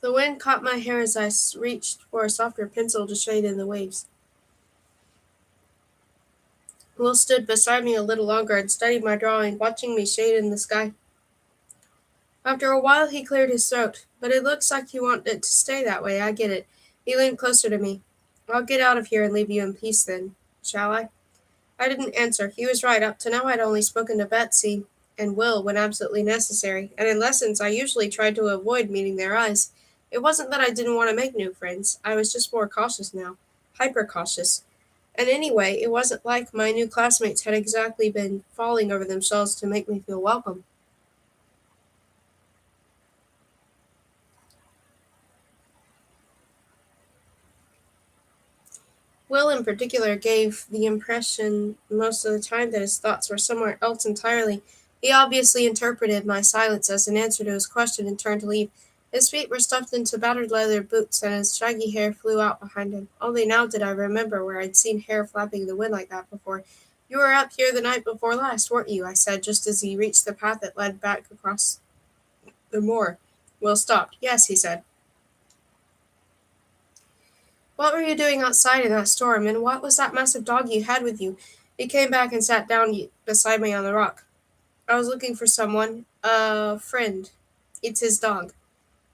The wind caught my hair as I reached for a softer pencil to shade in the waves. Will stood beside me a little longer and studied my drawing, watching me shade in the sky. After a while he cleared his throat. "But it looks like you want it to stay that way, I get it." He leaned closer to me. "I'll get out of here and leave you in peace then, shall I?" I didn't answer. He was right. Up to now I'd only spoken to Betsy and Will when absolutely necessary, and in lessons I usually tried to avoid meeting their eyes. It wasn't that I didn't want to make new friends. I was just more cautious now. Hyper cautious. And anyway, it wasn't like my new classmates had exactly been falling over themselves to make me feel welcome. Will, in particular, gave the impression most of the time that his thoughts were somewhere else entirely. He obviously interpreted my silence as an answer to his question and turned to leave. His feet were stuffed into battered leather boots, and his shaggy hair flew out behind him. Only now did I remember where I'd seen hair flapping in the wind like that before. "You were up here the night before last, weren't you?" I said, just as he reached the path that led back across the moor. Will stopped. "Yes," he said. "What were you doing outside in that storm, and what was that massive dog you had with you?" He came back and sat down beside me on the rock. I was looking for someone. A friend. It's his dog.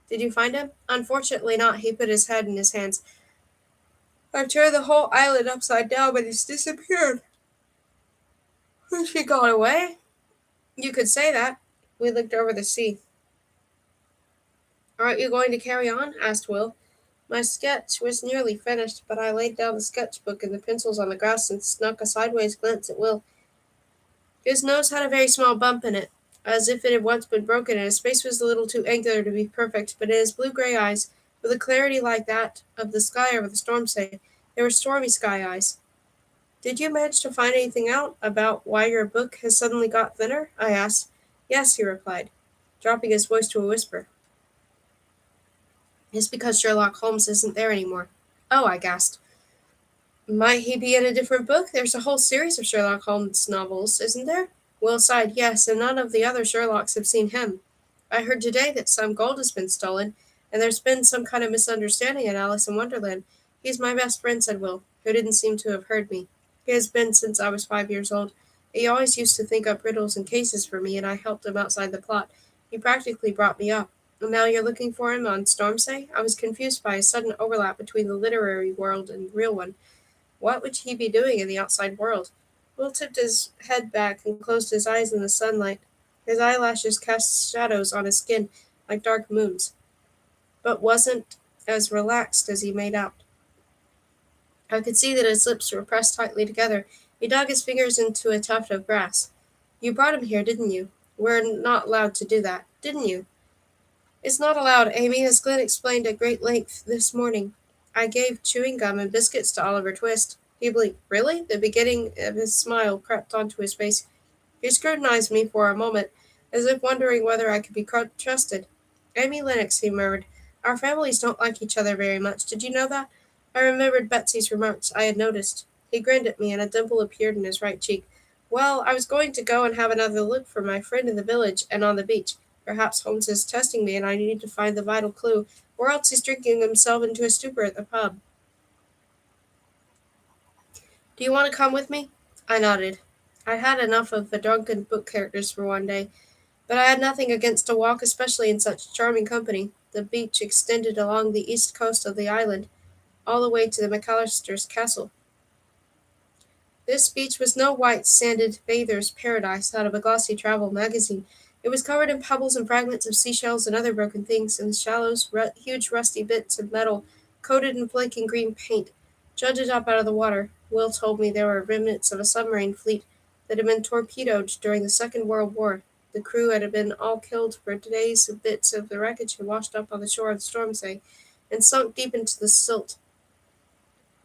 Did you find him? Unfortunately not. He put his head in his hands. I've turned the whole island upside down, but he's disappeared. Has she gone away? You could say that. We looked over the sea. Aren't you going to carry on? Asked Will. My sketch was nearly finished, but I laid down the sketchbook and the pencils on the grass and snuck a sideways glance at Will. His nose had a very small bump in it, as if it had once been broken, and his face was a little too angular to be perfect, but in his blue-gray eyes, with a clarity like that of the sky over the storm say, they were stormy sky eyes. Did you manage to find anything out about why your book has suddenly got thinner? I asked. Yes, he replied, dropping his voice to a whisper. It's because Sherlock Holmes isn't there anymore. Oh, I gasped. Might he be in a different book? There's a whole series of Sherlock Holmes novels, isn't there? Will sighed, yes, and none of the other Sherlocks have seen him. I heard today that some gold has been stolen, and there's been some kind of misunderstanding in Alice in Wonderland. He's my best friend, said Will, who didn't seem to have heard me. He has been since I was 5 years old. He always used to think up riddles and cases for me, and I helped him outside the plot. He practically brought me up. And now you're looking for him on Stormsay? I was confused by a sudden overlap between the literary world and the real one. What would he be doing in the outside world? Will tipped his head back and closed his eyes in the sunlight. His eyelashes cast shadows on his skin like dark moons, but wasn't as relaxed as he made out. I could see that his lips were pressed tightly together. He dug his fingers into a tuft of grass. You brought him here, didn't you? We're not allowed to do that, didn't you? It's not allowed, Amy, as Glenn explained at great length this morning. I gave chewing gum and biscuits to Oliver Twist. He blinked. Really? The beginning of his smile crept onto his face. He scrutinized me for a moment, as if wondering whether I could be trusted. Amy Lennox, he murmured. Our families don't like each other very much. Did you know that? I remembered Betsy's remarks. I had noticed. He grinned at me, and a dimple appeared in his right cheek. Well, I was going to go and have another look for my friend in the village and on the beach. Perhaps Holmes is testing me, and I need to find the vital clue, or else he's drinking himself into a stupor at the pub. Do you want to come with me? I nodded. I'd had enough of the drunken book characters for one day, but I had nothing against a walk, especially in such charming company. The beach extended along the east coast of the island, all the way to the McAllister's castle. This beach was no white, sanded bather's paradise out of a glossy travel magazine. It was covered in pebbles and fragments of seashells and other broken things, and the shallows, huge rusty bits of metal, coated in flaking green paint, jutted up out of the water. Will told me there were remnants of a submarine fleet that had been torpedoed during the Second World War. The crew had been all killed for days. Bits of the wreckage had washed up on the shore of Stormsay and sunk deep into the silt.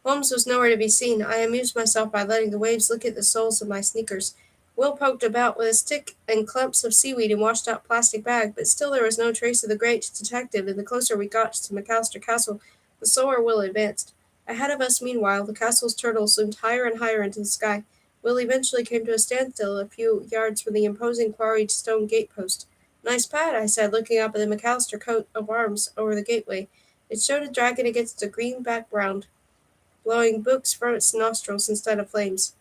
Holmes was nowhere to be seen. I amused myself by letting the waves lick at the soles of my sneakers. Will poked about with a stick and clumps of seaweed and washed out plastic bag, but still there was no trace of the great detective, and the closer we got to McAllister Castle, the slower Will advanced. Ahead of us, meanwhile, the castle's turtles loomed higher and higher into the sky. Will eventually came to a standstill a few yards from the imposing quarried stone gate-post. Nice pad, I said, looking up at the McAllister coat of arms over the gateway. It showed a dragon against a green background, blowing books from its nostrils instead of flames.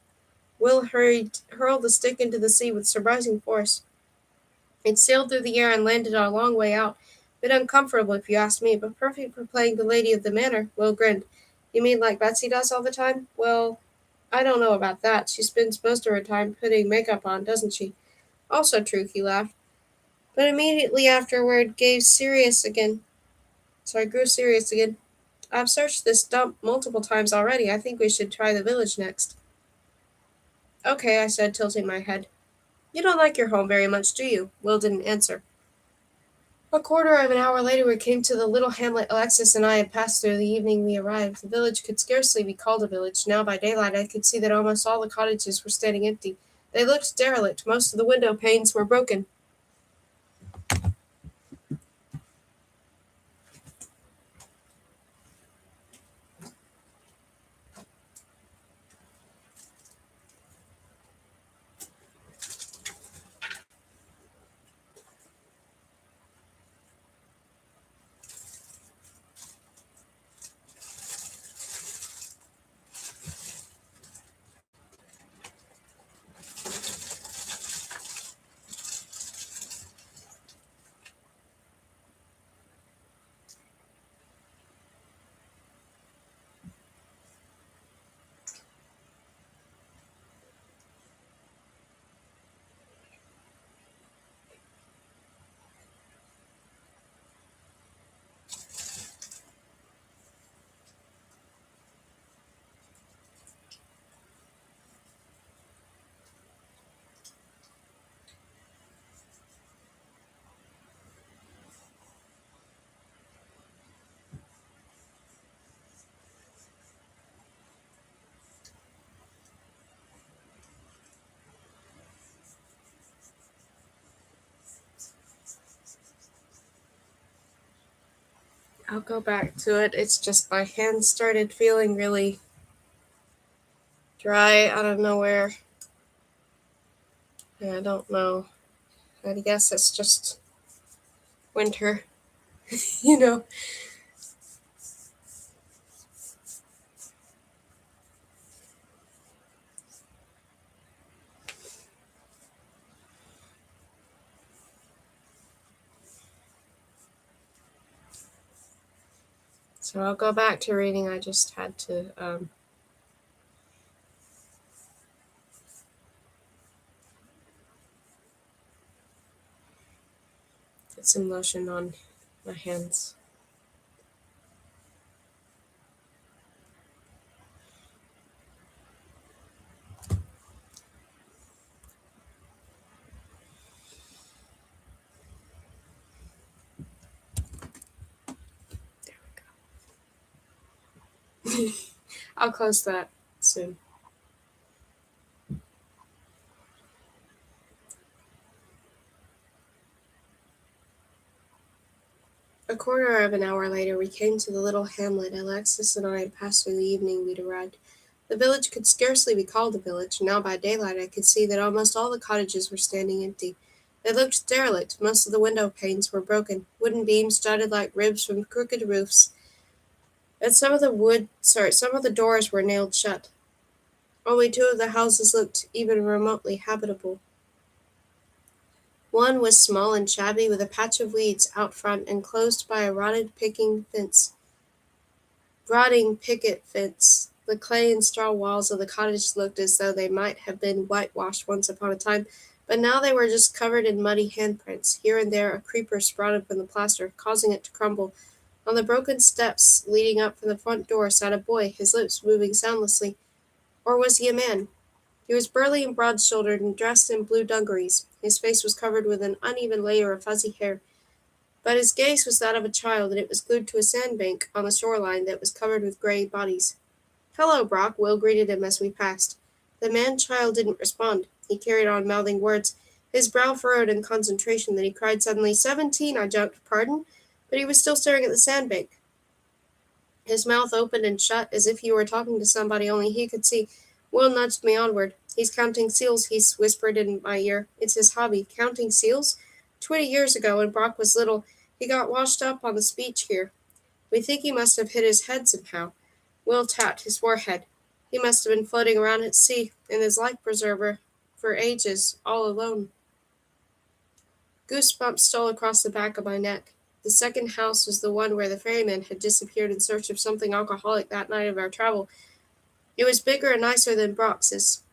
Will hurled the stick into the sea with surprising force. It sailed through the air and landed a long way out. A bit uncomfortable, if you ask me, but perfect for playing the lady of the manor. Will grinned. You mean like Betsy does all the time? Well, I don't know about that. She spends most of her time putting makeup on, doesn't she? Also true, he laughed. But immediately afterward grew serious again. I've searched this dump multiple times already. I think we should try the village next. Okay, I said, tilting my head. You don't like your home very much, do you? Will didn't answer. A quarter of an hour later we came to the little hamlet Alexis and I had passed through the evening we arrived. The village could scarcely be called a village. Now by daylight I could see that almost all the cottages were standing empty. They looked derelict. Most of the window panes were broken. I'll go back to it. It's just my hands started feeling really dry out of nowhere. Yeah, I don't know. I guess it's just winter, you know. So I'll go back to reading. I just had to get some lotion on my hands. I'll close that soon. A quarter of an hour later, we came to the little hamlet Alexis and I had passed through the evening we'd arrived. The village could scarcely be called a village. Now by daylight I could see that almost all the cottages were standing empty. They looked derelict. Most of the window panes were broken. Wooden beams jutted like ribs from crooked roofs, and some of the doors were nailed shut. Only two of the houses looked even remotely habitable. One was small and shabby, with a patch of weeds out front, enclosed by a rotting picket fence. The clay and straw walls of the cottage looked as though they might have been whitewashed once upon a time, but now they were just covered in muddy handprints. Here and there a creeper sprouted from the plaster, causing it to crumble. On the broken steps leading up from the front door sat a boy, his lips moving soundlessly. Or was he a man? He was burly and broad-shouldered and dressed in blue dungarees. His face was covered with an uneven layer of fuzzy hair, but his gaze was that of a child, and it was glued to a sandbank on the shoreline that was covered with gray bodies. "Hello, Brock," Will greeted him as we passed. The man-child didn't respond. He carried on mouthing words, his brow furrowed in concentration. Then he cried suddenly, "17!" I jumped. "Pardon?" But he was still staring at the sandbank. His mouth opened and shut as if he were talking to somebody only he could see. Will nudged me onward. "He's counting seals," he whispered in my ear. "It's his hobby. Counting seals? 20 years ago, when Brock was little, he got washed up on the beach here. We think he must have hit his head somehow." Will tapped his forehead. "He must have been floating around at sea, in his life preserver, for ages, all alone." Goosebumps stole across the back of my neck. The second house was the one where the ferryman had disappeared in search of something alcoholic that night of our travel. It was bigger and nicer than Brock's.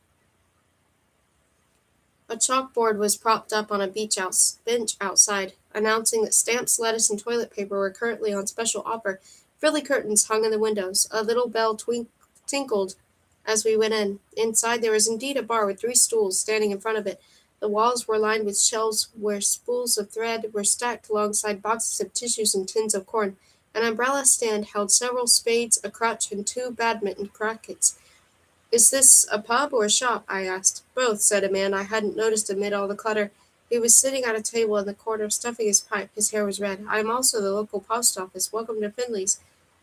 A chalkboard was propped up on a bench outside, announcing that stamps, lettuce, and toilet paper were currently on special offer. Frilly curtains hung in the windows. A little bell tinkled as we went in. Inside there was indeed a bar with 3 stools standing in front of it. The walls were lined with shelves where spools of thread were stacked alongside boxes of tissues and tins of corn. An umbrella stand held several spades, a crutch, and 2 badminton rackets. "Is this a pub or a shop?" I asked. "Both," said a man I hadn't noticed amid all the clutter. He was sitting at a table in the corner, stuffing his pipe. His hair was red. "I am also the local post office. Welcome to Findley's."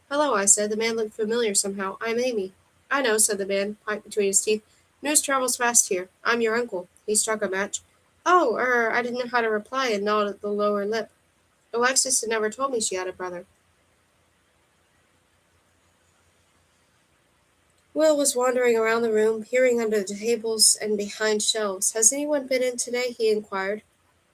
"Hello," I said. The man looked familiar somehow. "I'm Amy." "I know," said the man, pipe between his teeth. "News travels fast here. I'm your uncle." He struck a match. "Oh, I didn't know how to reply," and gnawed at the lower lip. Alexis had never told me she had a brother. Will was wandering around the room, peering under the tables and behind shelves. "Has anyone been in today?" he inquired.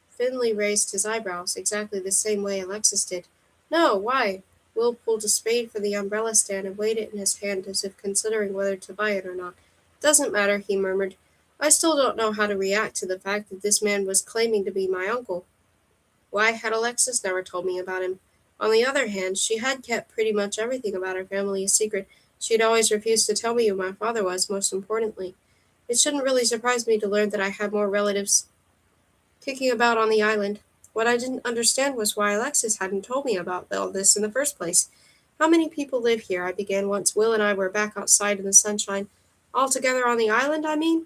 Finley raised his eyebrows, exactly the same way Alexis did. "No, why?" Will pulled a spade for the umbrella stand and weighed it in his hand as if considering whether to buy it or not. "Doesn't matter," he murmured. "I still don't know how to react to the fact that this man was claiming to be my uncle. Why had Alexis never told me about him? On the other hand, she had kept pretty much everything about our family a secret. She had always refused to tell me who my father was, most importantly. It shouldn't really surprise me to learn that I had more relatives kicking about on the island. What I didn't understand was why Alexis hadn't told me about all this in the first place. "How many people live here?" I began once Will and I were back outside in the sunshine. "All together on the island, I mean?"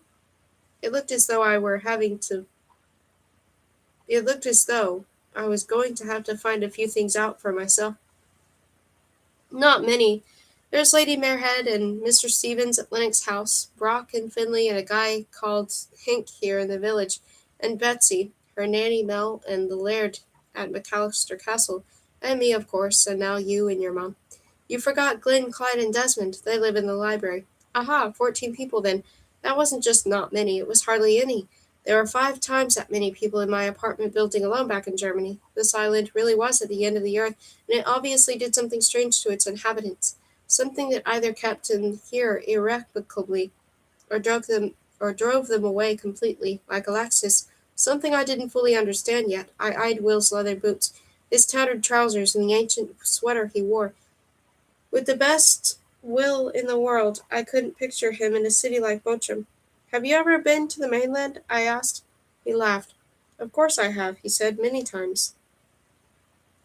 It looked as though I was going to have to find a few things out for myself. Not many. There's Lady Marehead and Mr. Stevens at Lennox House, Brock and Finley and a guy called Hank here in the village, and Betsy, her nanny Mel, and the laird at McAllister Castle, and me, of course, and now you and your mom. You forgot Glenn, Clyde, and Desmond. They live in the library. Aha, 14 people then. That wasn't just not many, it was hardly any. There were 5 times that many people in my apartment building alone back in Germany. This island really was at the end of the earth, and it obviously did something strange to its inhabitants. Something that either kept them here irrevocably, or drove them away completely, like Alexis. Something I didn't fully understand yet. I eyed Will's leather boots, his tattered trousers, and the ancient sweater he wore. With the best will in the world, I couldn't picture him in a city like Bochum. Have you ever been to the mainland? I asked. He laughed. Of course I have, he said, many times.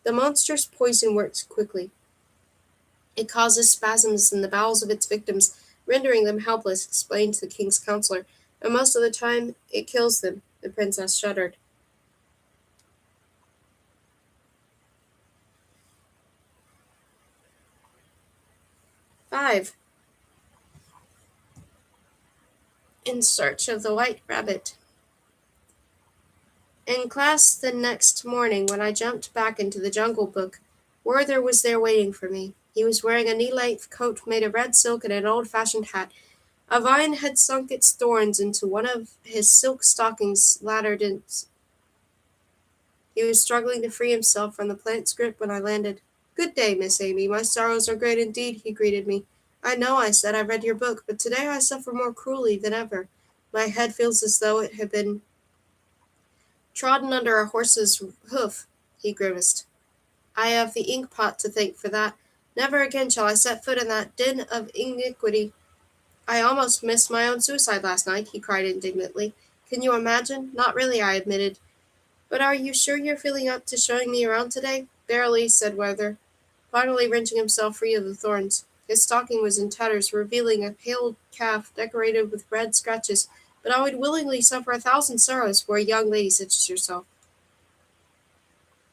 The monstrous poison works quickly. It causes spasms in the bowels of its victims, rendering them helpless, explained the king's counselor, and most of the time it kills them. The princess shuddered. 5. In Search of the White Rabbit. In class the next morning, when I jumped back into the Jungle Book, Werther was there waiting for me. He was wearing a knee-length coat made of red silk and an old-fashioned hat. A vine had sunk its thorns into one of his silk stockings, laddered in. He was struggling to free himself from the plant's grip when I landed. "Good day, Miss Amy. My sorrows are great indeed," he greeted me. "I know," I said. "I read your book, but today I suffer more cruelly than ever. My head feels as though it had been trodden under a horse's hoof." He grimaced. "I have the ink pot to thank for that. Never again shall I set foot in that den of iniquity. I almost missed my own suicide last night," he cried indignantly. "Can you imagine?" "Not really," I admitted. "But are you sure you're feeling up to showing me around today?" "Barely," said Werther, finally wrenching himself free of the thorns. His stocking was in tatters, revealing a pale calf decorated with red scratches, "but I would willingly suffer 1,000 sorrows for a young lady such as yourself."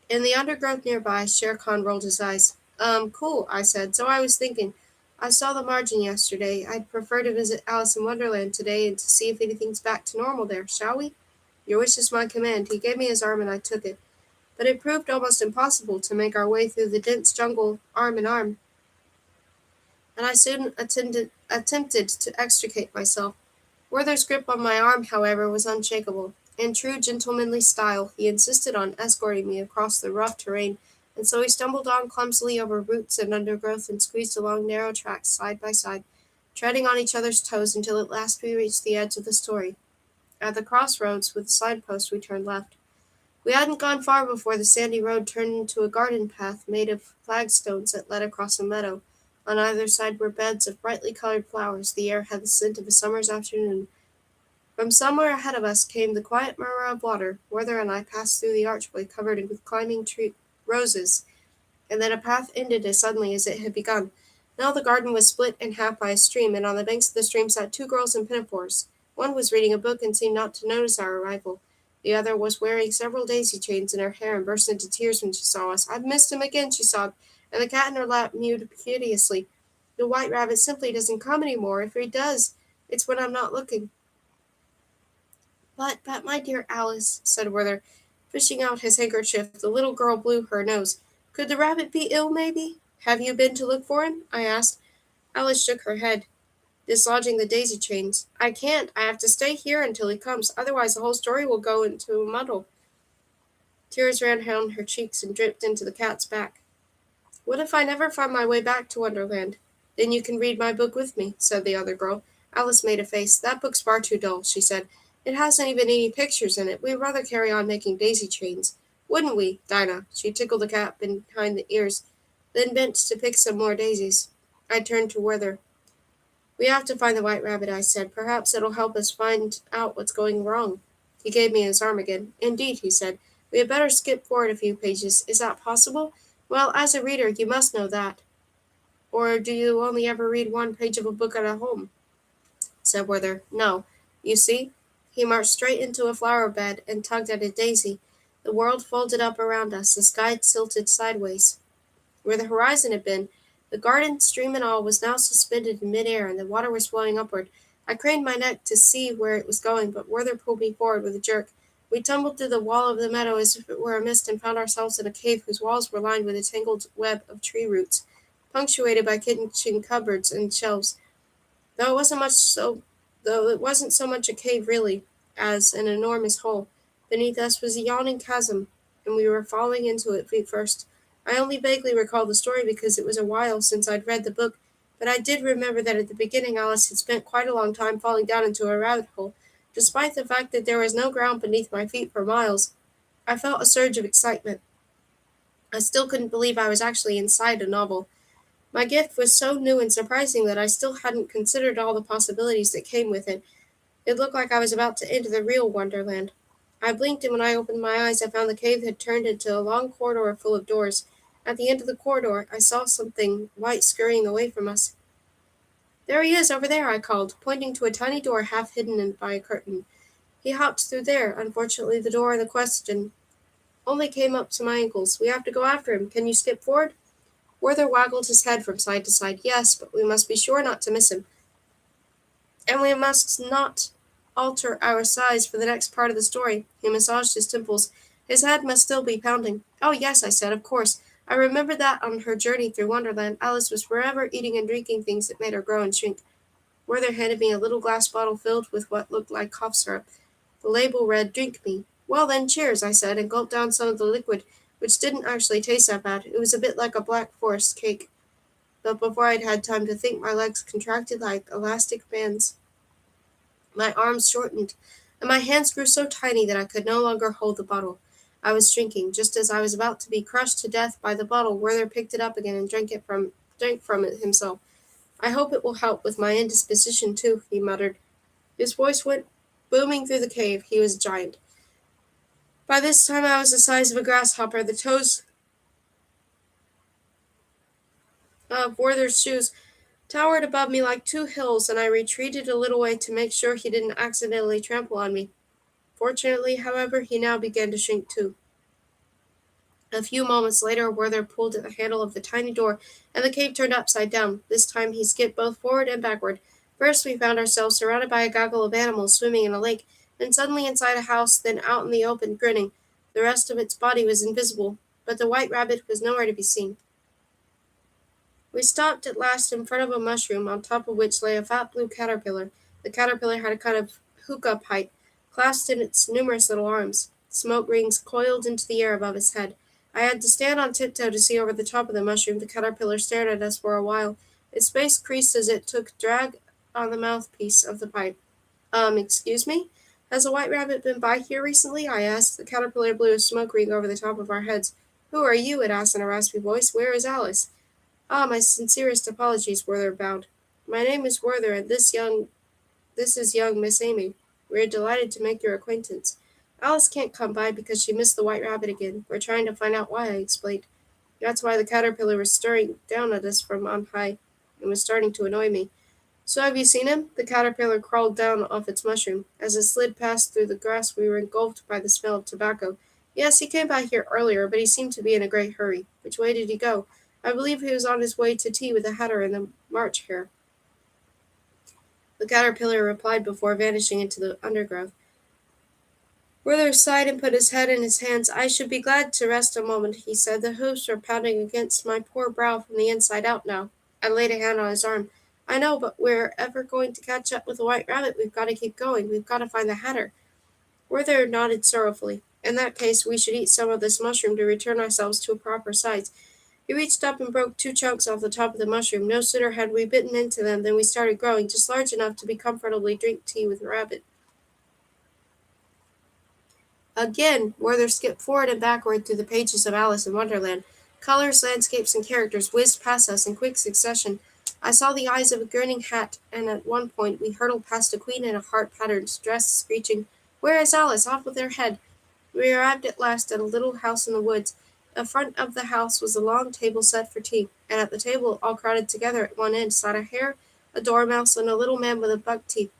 In the undergrowth nearby, Shere Khan rolled his eyes. Cool," I said. "So I was thinking. I saw the margin yesterday. I'd prefer to visit Alice in Wonderland today and to see if anything's back to normal there. Shall we?" "Your wish is my command." He gave me his arm and I took it. But it proved almost impossible to make our way through the dense jungle arm in arm, and I soon attempted to extricate myself. Werther's grip on my arm, however, was unshakable. In true gentlemanly style, he insisted on escorting me across the rough terrain, and so we stumbled on clumsily over roots and undergrowth and squeezed along narrow tracks side by side, treading on each other's toes until at last we reached the edge of the story. At the crossroads with the signpost, we turned left. We hadn't gone far before the sandy road turned into a garden path made of flagstones that led across a meadow. On either side were beds of brightly colored flowers. The air had the scent of a summer's afternoon. From somewhere ahead of us came the quiet murmur of water. Werther and I passed through the archway covered with climbing roses, and then a path ended as suddenly as it had begun. Now the garden was split in half by a stream, and on the banks of the stream sat 2 girls in pinafores. One was reading a book and seemed not to notice our arrival. The other was wearing several daisy chains in her hair and burst into tears when she saw us. "I've missed him again," she sobbed, and the cat in her lap mewed piteously. "The white rabbit simply doesn't come any more. If he does, it's when I'm not looking." But, my dear Alice," said Werther, fishing out his handkerchief. The little girl blew her nose. "Could the rabbit be ill, maybe?" "Have you been to look for him?" I asked. Alice shook her head, dislodging the daisy chains. "I can't. I have to stay here until he comes. Otherwise the whole story will go into a muddle." Tears ran down her cheeks and dripped into the cat's back. "What if I never find my way back to Wonderland?" "Then you can read my book with me," said the other girl. Alice made a face. "That book's far too dull," she said. "It hasn't even any pictures in it. We'd rather carry on making daisy chains. Wouldn't we, Dinah?" She tickled the cat behind the ears, then bent to pick some more daisies. I turned to Werther. "We have to find the white rabbit," I said. "Perhaps it'll help us find out what's going wrong." He gave me his arm again. "Indeed," he said. "We had better skip forward a few pages. Is that possible?" "Well, as a reader, you must know that." "Or do you only ever read one page of a book at a home?" said Werther. "No. You see?" He marched straight into a flower bed and tugged at a daisy. The world folded up around us, the sky tilted sideways. Where the horizon had been, The garden, stream and all, was now suspended in mid-air, and the water was flowing upward. I craned my neck to see where it was going, but Werther pulled me forward with a jerk. We tumbled through the wall of the meadow as if it were a mist, and found ourselves in a cave whose walls were lined with a tangled web of tree roots, punctuated by kitchen cupboards and shelves. Though it wasn't much so though it wasn't so much a cave really, as an enormous hole. Beneath us was a yawning chasm, and we were falling into it feet first. I only vaguely recall the story because it was a while since I'd read the book, but I did remember that at the beginning Alice had spent quite a long time falling down into a rabbit hole, despite the fact that there was no ground beneath my feet for miles. I felt a surge of excitement. I still couldn't believe I was actually inside a novel. My gift was so new and surprising that I still hadn't considered all the possibilities that came with it. It looked like I was about to enter the real Wonderland. I blinked, and when I opened my eyes, I found the cave had turned into a long corridor full of doors. At the end of the corridor, I saw something white scurrying away from us. "There he is, over there," I called, pointing to a tiny door half hidden by a curtain. "He hopped through there. Unfortunately, the door in question only came up to my ankles. We have to go after him. Can you skip forward?" Werther waggled his head from side to side. "Yes, but we must be sure not to miss him. And we must not alter our size for the next part of the story." He massaged his temples. "His head must still be pounding." "Oh, yes," I said, "of course. I remember that on her journey through Wonderland, Alice was forever eating and drinking things that made her grow and shrink." Werther handed me a little glass bottle filled with what looked like cough syrup. The label read, "Drink me." "Well then, cheers," I said, and gulped down some of the liquid, which didn't actually taste that bad. It was a bit like a Black Forest cake. But before I'd had time to think, my legs contracted like elastic bands. My arms shortened, and my hands grew so tiny that I could no longer hold the bottle. I was shrinking. Just as I was about to be crushed to death by the bottle, Werther picked it up again and drank from it himself. "I hope it will help with my indisposition too," he muttered. His voice went booming through the cave. He was a giant. By this time I was the size of a grasshopper. The toes of Werther's shoes towered above me like two hills, and I retreated a little way to make sure he didn't accidentally trample on me. Fortunately, however, he now began to shrink too. A few moments later, Werther pulled at the handle of the tiny door, and the cave turned upside down. This time he skipped both forward and backward. First we found ourselves surrounded by a gaggle of animals swimming in a lake, then suddenly inside a house, then out in the open, grinning. The rest of its body was invisible, but the white rabbit was nowhere to be seen. We stopped at last in front of a mushroom, on top of which lay a fat blue caterpillar. The caterpillar had a kind of hookah pipe clasped in its numerous little arms. Smoke rings coiled into the air above its head. I had to stand on tiptoe to see over the top of the mushroom. The caterpillar stared at us for a while. Its face creased as it took drag on the mouthpiece of the pipe. Excuse me? Has a white rabbit been by here recently?" I asked. The caterpillar blew a smoke ring over the top of our heads. "Who are you?" it asked in a raspy voice. "Where is Alice?" "Ah, my sincerest apologies," Werther bowed. "My name is Werther, and this is young Miss Amy. We are delighted to make your acquaintance. Alice can't come by because she missed the white rabbit again. We're trying to find out why," I explained. "That's why the caterpillar was staring down at us from on high, and was starting to annoy me." "So have you seen him?" The caterpillar crawled down off its mushroom. As it slid past through the grass, we were engulfed by the smell of tobacco. "Yes, he came by here earlier, but he seemed to be in a great hurry." "Which way did he go?" "I believe he was on his way to tea with the Hatter and the March Hare," the caterpillar replied before vanishing into the undergrowth. Werther sighed and put his head in his hands. "I should be glad to rest a moment," he said. "The hoofs are pounding against my poor brow from the inside out now." I laid a hand on his arm. "I know, but we're ever going to catch up with the white rabbit. We've got to keep going. We've got to find the Hatter." Werther nodded sorrowfully. "In that case, we should eat some of this mushroom to return ourselves to a proper size." He reached up and broke 2 chunks off the top of the mushroom. No sooner had we bitten into them than we started growing, just large enough to be comfortably drink tea with a rabbit. Again, Werther skipped forward and backward through the pages of Alice in Wonderland. Colors, landscapes, and characters whizzed past us in quick succession. I saw the eyes of a grinning hat, and at one point we hurtled past a queen in a heart-patterned dress, screeching, "Where is Alice? Off with her head!" We arrived at last at a little house in the woods. In front of the house was a long table set for tea, and at the table, all crowded together at one end, sat a hare, a dormouse, and a little man with buck teeth.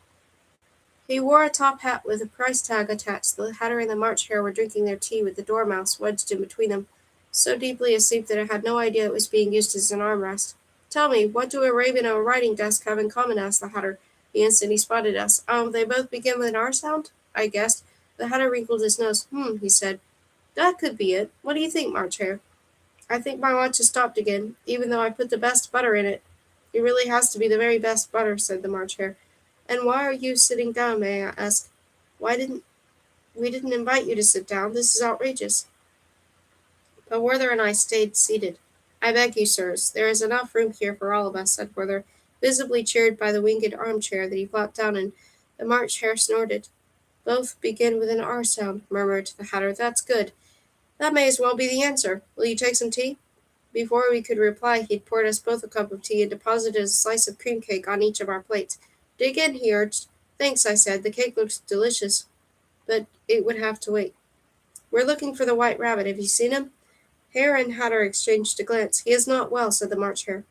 He wore a top hat with a price tag attached. The Hatter and the March Hare were drinking their tea with the dormouse wedged in between them, so deeply asleep that I had no idea it was being used as an armrest. Tell me, what do a raven and a writing desk have in common? Asked the Hatter, the instant he spotted us. They both begin with an R sound? I guessed. The Hatter wrinkled his nose. He said. That could be it. What do you think, March Hare? I think my watch has stopped again, even though I put the best butter in it. It really has to be the very best butter, said the March Hare. And why are you sitting down, may I ask? Why didn't we didn't invite you to sit down? This is outrageous. But Werther and I stayed seated. I beg you, sirs, there is enough room here for all of us, said Werther, visibly cheered by the winged armchair that he flopped down in. The March Hare snorted. Both begin with an R sound, murmured the Hatter. That's good. That may as well be the answer. Will you take some tea? Before we could reply, he'd poured us both a cup of tea and deposited a slice of cream cake on each of our plates. Dig in, he urged. Thanks, I said. The cake looks delicious, but it would have to wait. We're looking for the White Rabbit. Have you seen him? Hare and Hatter exchanged a glance. He is not well, said the March Hare.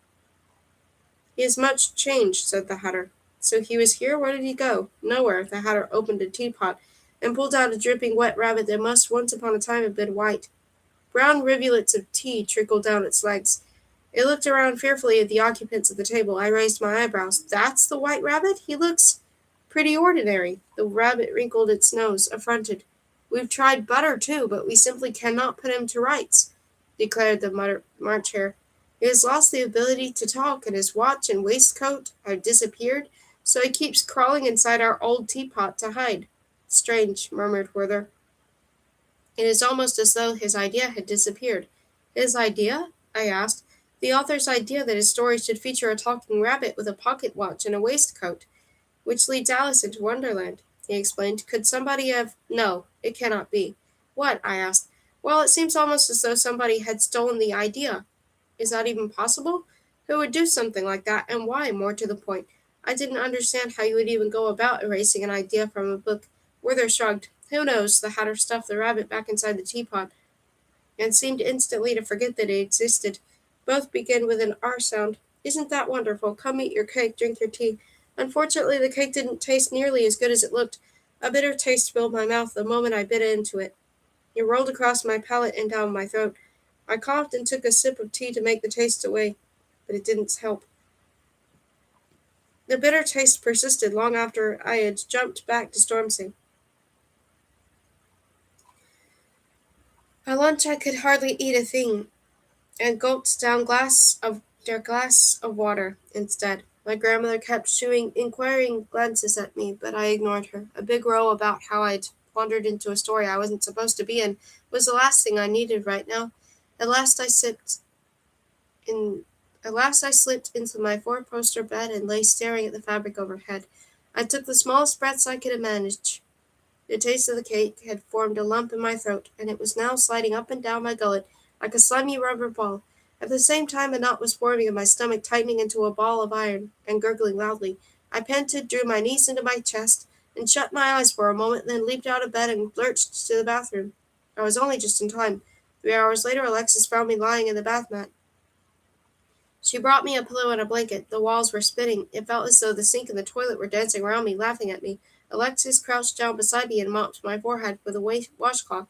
He is much changed, said the Hatter. So he was here? Where did he go? Nowhere. The Hatter opened a teapot and pulled out a dripping wet rabbit that must once upon a time have been white. Brown rivulets of tea trickled down its legs. It looked around fearfully at the occupants of the table. I raised my eyebrows. That's the White Rabbit? He looks pretty ordinary. The rabbit wrinkled its nose, affronted. We've tried butter, too, but we simply cannot put him to rights, declared the March Hare. He has lost the ability to talk, and his watch and waistcoat have disappeared, so he keeps crawling inside our old teapot to hide. Strange, murmured Werther. It is almost as though his idea had disappeared. His idea? I asked. The author's idea that his story should feature a talking rabbit with a pocket watch and a waistcoat, which leads Alice into Wonderland, he explained. Could somebody have... No, it cannot be. What? I asked. Well, it seems almost as though somebody had stolen the idea. Is that even possible? Who would do something like that, and why, more to the point? I didn't understand how you would even go about erasing an idea from a book. Werther shrugged. Who knows? The Hatter stuffed the rabbit back inside the teapot, and seemed instantly to forget that it existed. Both begin with an R sound. Isn't that wonderful? Come eat your cake, drink your tea. Unfortunately, the cake didn't taste nearly as good as it looked. A bitter taste filled my mouth the moment I bit into it. It rolled across my palate and down my throat. I coughed and took a sip of tea to make the taste away, but it didn't help. The bitter taste persisted long after I had jumped back to Stormsea. At lunch I could hardly eat a thing, and gulped down their glass of water instead. My grandmother kept shooing inquiring glances at me, but I ignored her. A big row about how I'd wandered into a story I wasn't supposed to be in was the last thing I needed right now. At last I slipped into my four-poster bed and lay staring at the fabric overhead. I took the smallest breaths I could manage. The taste of the cake had formed a lump in my throat, and it was now sliding up and down my gullet like a slimy rubber ball. At the same time a knot was forming in my stomach, tightening into a ball of iron, and gurgling loudly. I panted, drew my knees into my chest, and shut my eyes for a moment, then leaped out of bed and lurched to the bathroom. I was only just in time. 3 hours later, Alexis found me lying in the bath mat. She brought me a pillow and a blanket. The walls were spinning. It felt as though the sink and the toilet were dancing around me, laughing at me. Alexis crouched down beside me and mopped my forehead with a washcloth.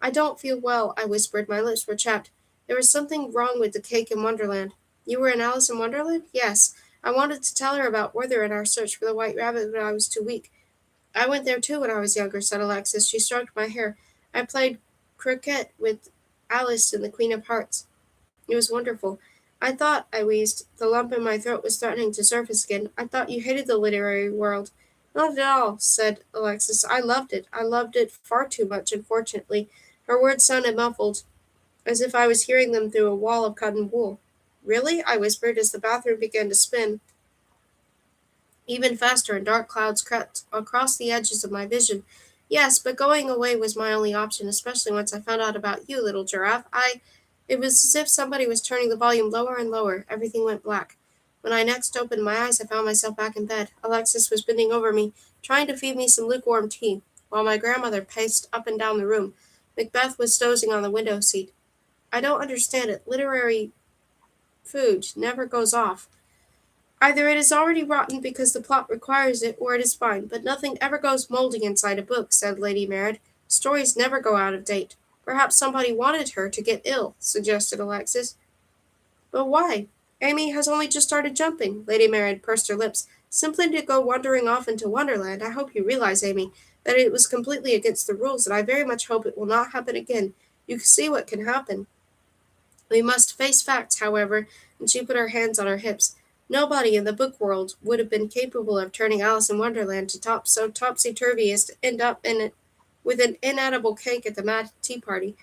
I don't feel well, I whispered. My lips were chapped. There was something wrong with the cake in Wonderland. You were in Alice in Wonderland? Yes. I wanted to tell her about Werther and our search for the White Rabbit, but I was too weak. I went there too when I was younger, said Alexis. She stroked my hair. I played croquet with Alice in the Queen of Hearts. It was wonderful. I thought, I wheezed. The lump in my throat was starting to surface again. I thought you hated the literary world. Not at all, said Alexis. I loved it. I loved it far too much, unfortunately. Her words sounded muffled, as if I was hearing them through a wall of cotton wool. Really? I whispered as the bathroom began to spin even faster and dark clouds crept across the edges of my vision. Yes, but going away was my only option, especially once I found out about you, little giraffe. It was as if somebody was turning the volume lower and lower. Everything went black. When I next opened my eyes, I found myself back in bed. Alexis was bending over me, trying to feed me some lukewarm tea, while my grandmother paced up and down the room. Macbeth was dozing on the window seat. I don't understand it. Literary food never goes off. Either it is already rotten because the plot requires it, or it is fine, but nothing ever goes moldy inside a book, said Lady Merritt. Stories never go out of date. Perhaps somebody wanted her to get ill, suggested Alexis. But why? Amy has only just started jumping. Lady Mary pursed her lips. Simply to go wandering off into Wonderland. I hope you realize, Amy, that it was completely against the rules, and I very much hope it will not happen again. You can see what can happen. We must face facts, however, and she put her hands on her hips. Nobody in the book world would have been capable of turning Alice in Wonderland to top so topsy-turvy as to end up in it with an inedible cake at the mad tea party.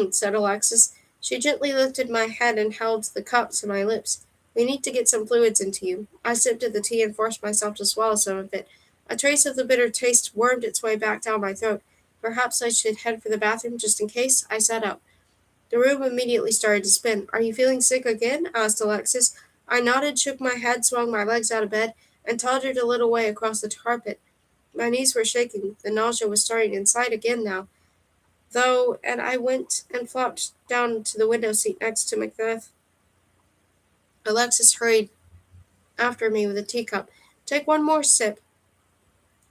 Said Alexis. She gently lifted my head and held the cup to my lips. We need to get some fluids into you. I sipped at the tea and forced myself to swallow some of it. A trace of the bitter taste wormed its way back down my throat. Perhaps I should head for the bathroom just in case. I sat up. The room immediately started to spin. Are you feeling sick again? Asked Alexis. I nodded, shook my head, swung my legs out of bed, and tottered a little way across the carpet. My knees were shaking. The nausea was starting inside again now, though, and I went and flopped down to the window seat next to Macbeth. Alexis hurried after me with a teacup. Take one more sip,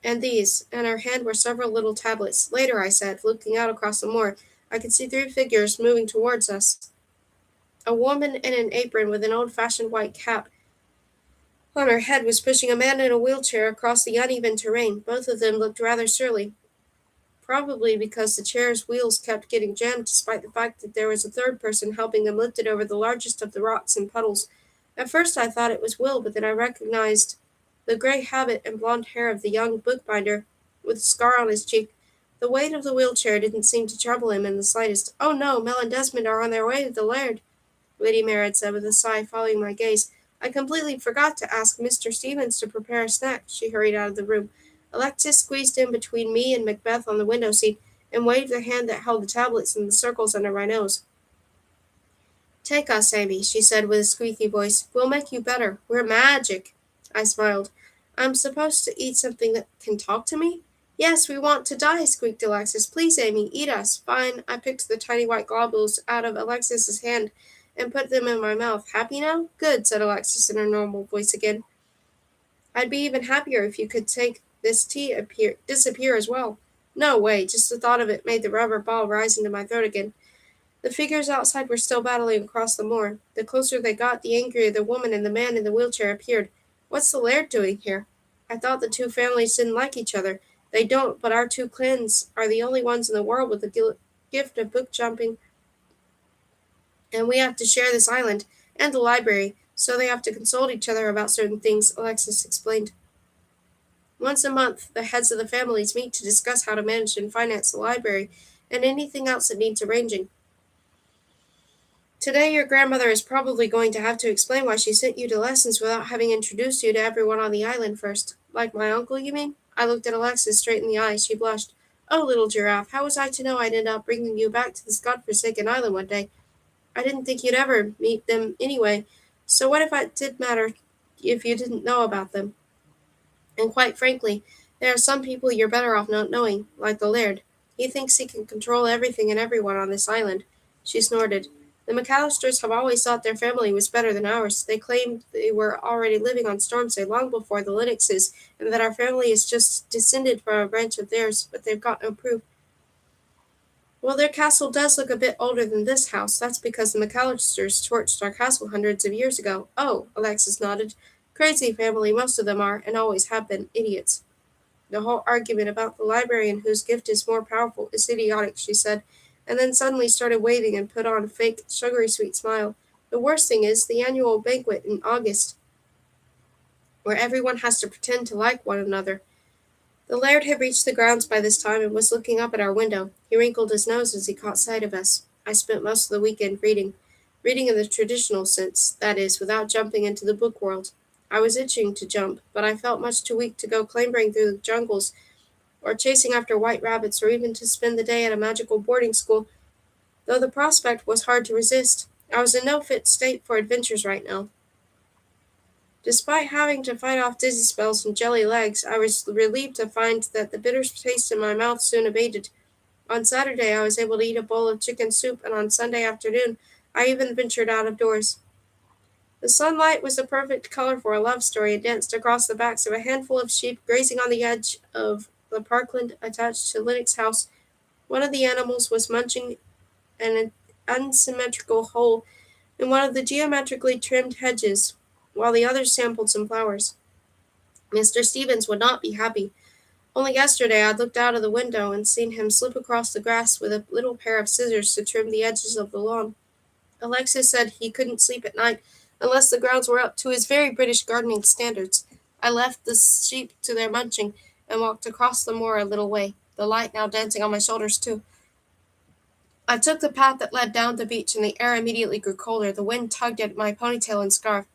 and these, and her hand were several little tablets. Later, I said, looking out across the moor, I could see three figures moving towards us. A woman in an apron with an old-fashioned white cap on her head was pushing a man in a wheelchair across the uneven terrain. Both of them looked rather surly, probably because the chair's wheels kept getting jammed despite the fact that there was a third person helping them lift it over the largest of the rocks and puddles. At first I thought it was Will, but then I recognized the gray habit and blond hair of the young bookbinder with a scar on his cheek. The weight of the wheelchair didn't seem to trouble him in the slightest. Oh no, Mel and Desmond are on their way to the laird, Lady Mary said with a sigh, following my gaze. I completely forgot to ask Mr. Stevens to prepare a snack. She hurried out of the room. Alexis squeezed in between me and Macbeth on the window seat and waved the hand that held the tablets in the circles under my nose. Take us, Amy, she said with a squeaky voice. We'll make you better. We're magic. I smiled. I'm supposed to eat something that can talk to me? Yes, we want to die, squeaked Alexis. Please, Amy, eat us. Fine. I picked the tiny white globules out of Alexis's hand and put them in my mouth. Happy now? Good, said Alexis in her normal voice again. I'd be even happier if you could take this tea disappear as well. No way, just the thought of it made the rubber ball rise into my throat again. The figures outside were still battling across the moor. The closer they got, the angrier the woman and the man in the wheelchair appeared. What's the laird doing here? I thought the two families didn't like each other. They don't, but our two clans are the only ones in the world with the gift of book jumping, and we have to share this island and the library, so they have to consult each other about certain things, Alexis explained. Once a month, the heads of the families meet to discuss how to manage and finance the library and anything else that needs arranging. Today your grandmother is probably going to have to explain why she sent you to lessons without having introduced you to everyone on the island first. Like my uncle, you mean? I looked at Alexis straight in the eyes. She blushed. Oh, little giraffe, how was I to know I'd end up bringing you back to this god-forsaken island one day? I didn't think you'd ever meet them anyway, so what if it did matter if you didn't know about them? And quite frankly, there are some people you're better off not knowing, like the laird. He thinks he can control everything and everyone on this island. She snorted. The McAllisters have always thought their family was better than ours. They claimed they were already living on Stormsay long before the Lennoxes, and that our family is just descended from a branch of theirs, but they've got no proof. Well, their castle does look a bit older than this house. That's because the McAllisters torched our castle hundreds of years ago. Oh, Alexis nodded. Crazy family, most of them are, and always have been, idiots. The whole argument about the librarian whose gift is more powerful is idiotic, she said, and then suddenly started waving and put on a fake, sugary sweet smile. The worst thing is the annual banquet in August, where everyone has to pretend to like one another. The laird had reached the grounds by this time and was looking up at our window. He wrinkled his nose as he caught sight of us. I spent most of the weekend reading. Reading in the traditional sense, that is, without jumping into the book world. I was itching to jump, but I felt much too weak to go clambering through the jungles, or chasing after white rabbits, or even to spend the day at a magical boarding school, though the prospect was hard to resist. I was in no fit state for adventures right now. Despite having to fight off dizzy spells and jelly legs, I was relieved to find that the bitter taste in my mouth soon abated. On Saturday I was able to eat a bowl of chicken soup, and on Sunday afternoon I even ventured out of doors. The sunlight was the perfect color for a love story and danced across the backs of a handful of sheep grazing on the edge of the parkland attached to Lennox's house. One of the animals was munching an unsymmetrical hole in one of the geometrically trimmed hedges, while the others sampled some flowers. Mr. Stevens would not be happy. Only yesterday I'd looked out of the window and seen him slip across the grass with a little pair of scissors to trim the edges of the lawn. Alexis said he couldn't sleep at night unless the grounds were up to his very British gardening standards. I left the sheep to their munching and walked across the moor a little way, the light now dancing on my shoulders too. I took the path that led down the beach, and the air immediately grew colder. The wind tugged at my ponytail and scarf.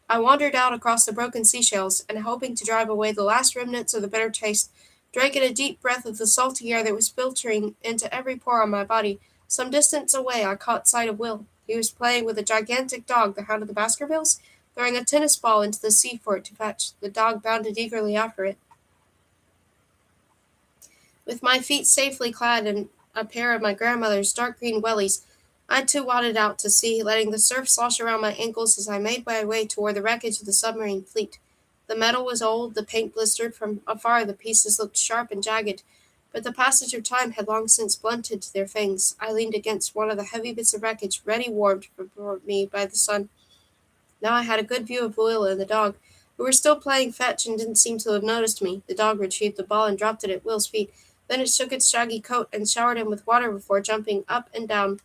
I wandered out across the broken seashells, and hoping to drive away the last remnants of the bitter taste, drank in a deep breath of the salty air that was filtering into every pore on my body. Some distance away I caught sight of Will. He was playing with a gigantic dog, the hound of the Baskervilles, throwing a tennis ball into the sea for it to fetch. The dog bounded eagerly after it. With my feet safely clad in a pair of my grandmother's dark green wellies, I too waded out to sea, letting the surf slosh around my ankles as I made my way toward the wreckage of the submarine fleet. The metal was old, the paint blistered, from afar the pieces looked sharp and jagged, but the passage of time had long since blunted their fangs. I leaned against one of the heavy bits of wreckage, ready warmed for me by the sun. Now I had a good view of Will and the dog, who were still playing fetch and didn't seem to have noticed me. The dog retrieved the ball and dropped it at Will's feet. Then it shook its shaggy coat and showered him with water before jumping up and down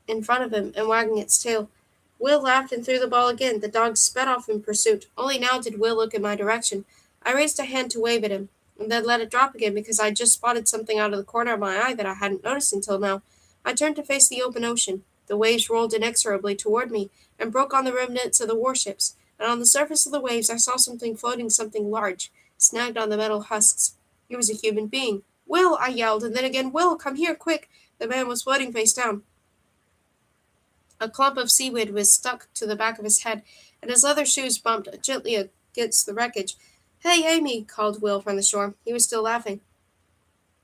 in front of him and wagging its tail. Will laughed and threw the ball again. The dog sped off in pursuit. Only now did Will look in my direction. I raised a hand to wave at him, and then let it drop again because I'd just spotted something out of the corner of my eye that I hadn't noticed until now. I turned to face the open ocean. The waves rolled inexorably toward me and broke on the remnants of the warships, and on the surface of the waves I saw something floating, something large, snagged on the metal husks. It was a human being. "Will!" I yelled, and then again, "Will, come here, quick!" The man was floating face down. A clump of seaweed was stuck to the back of his head, and his leather shoes bumped gently against the wreckage. "Hey, Amy!" called Will from the shore. He was still laughing.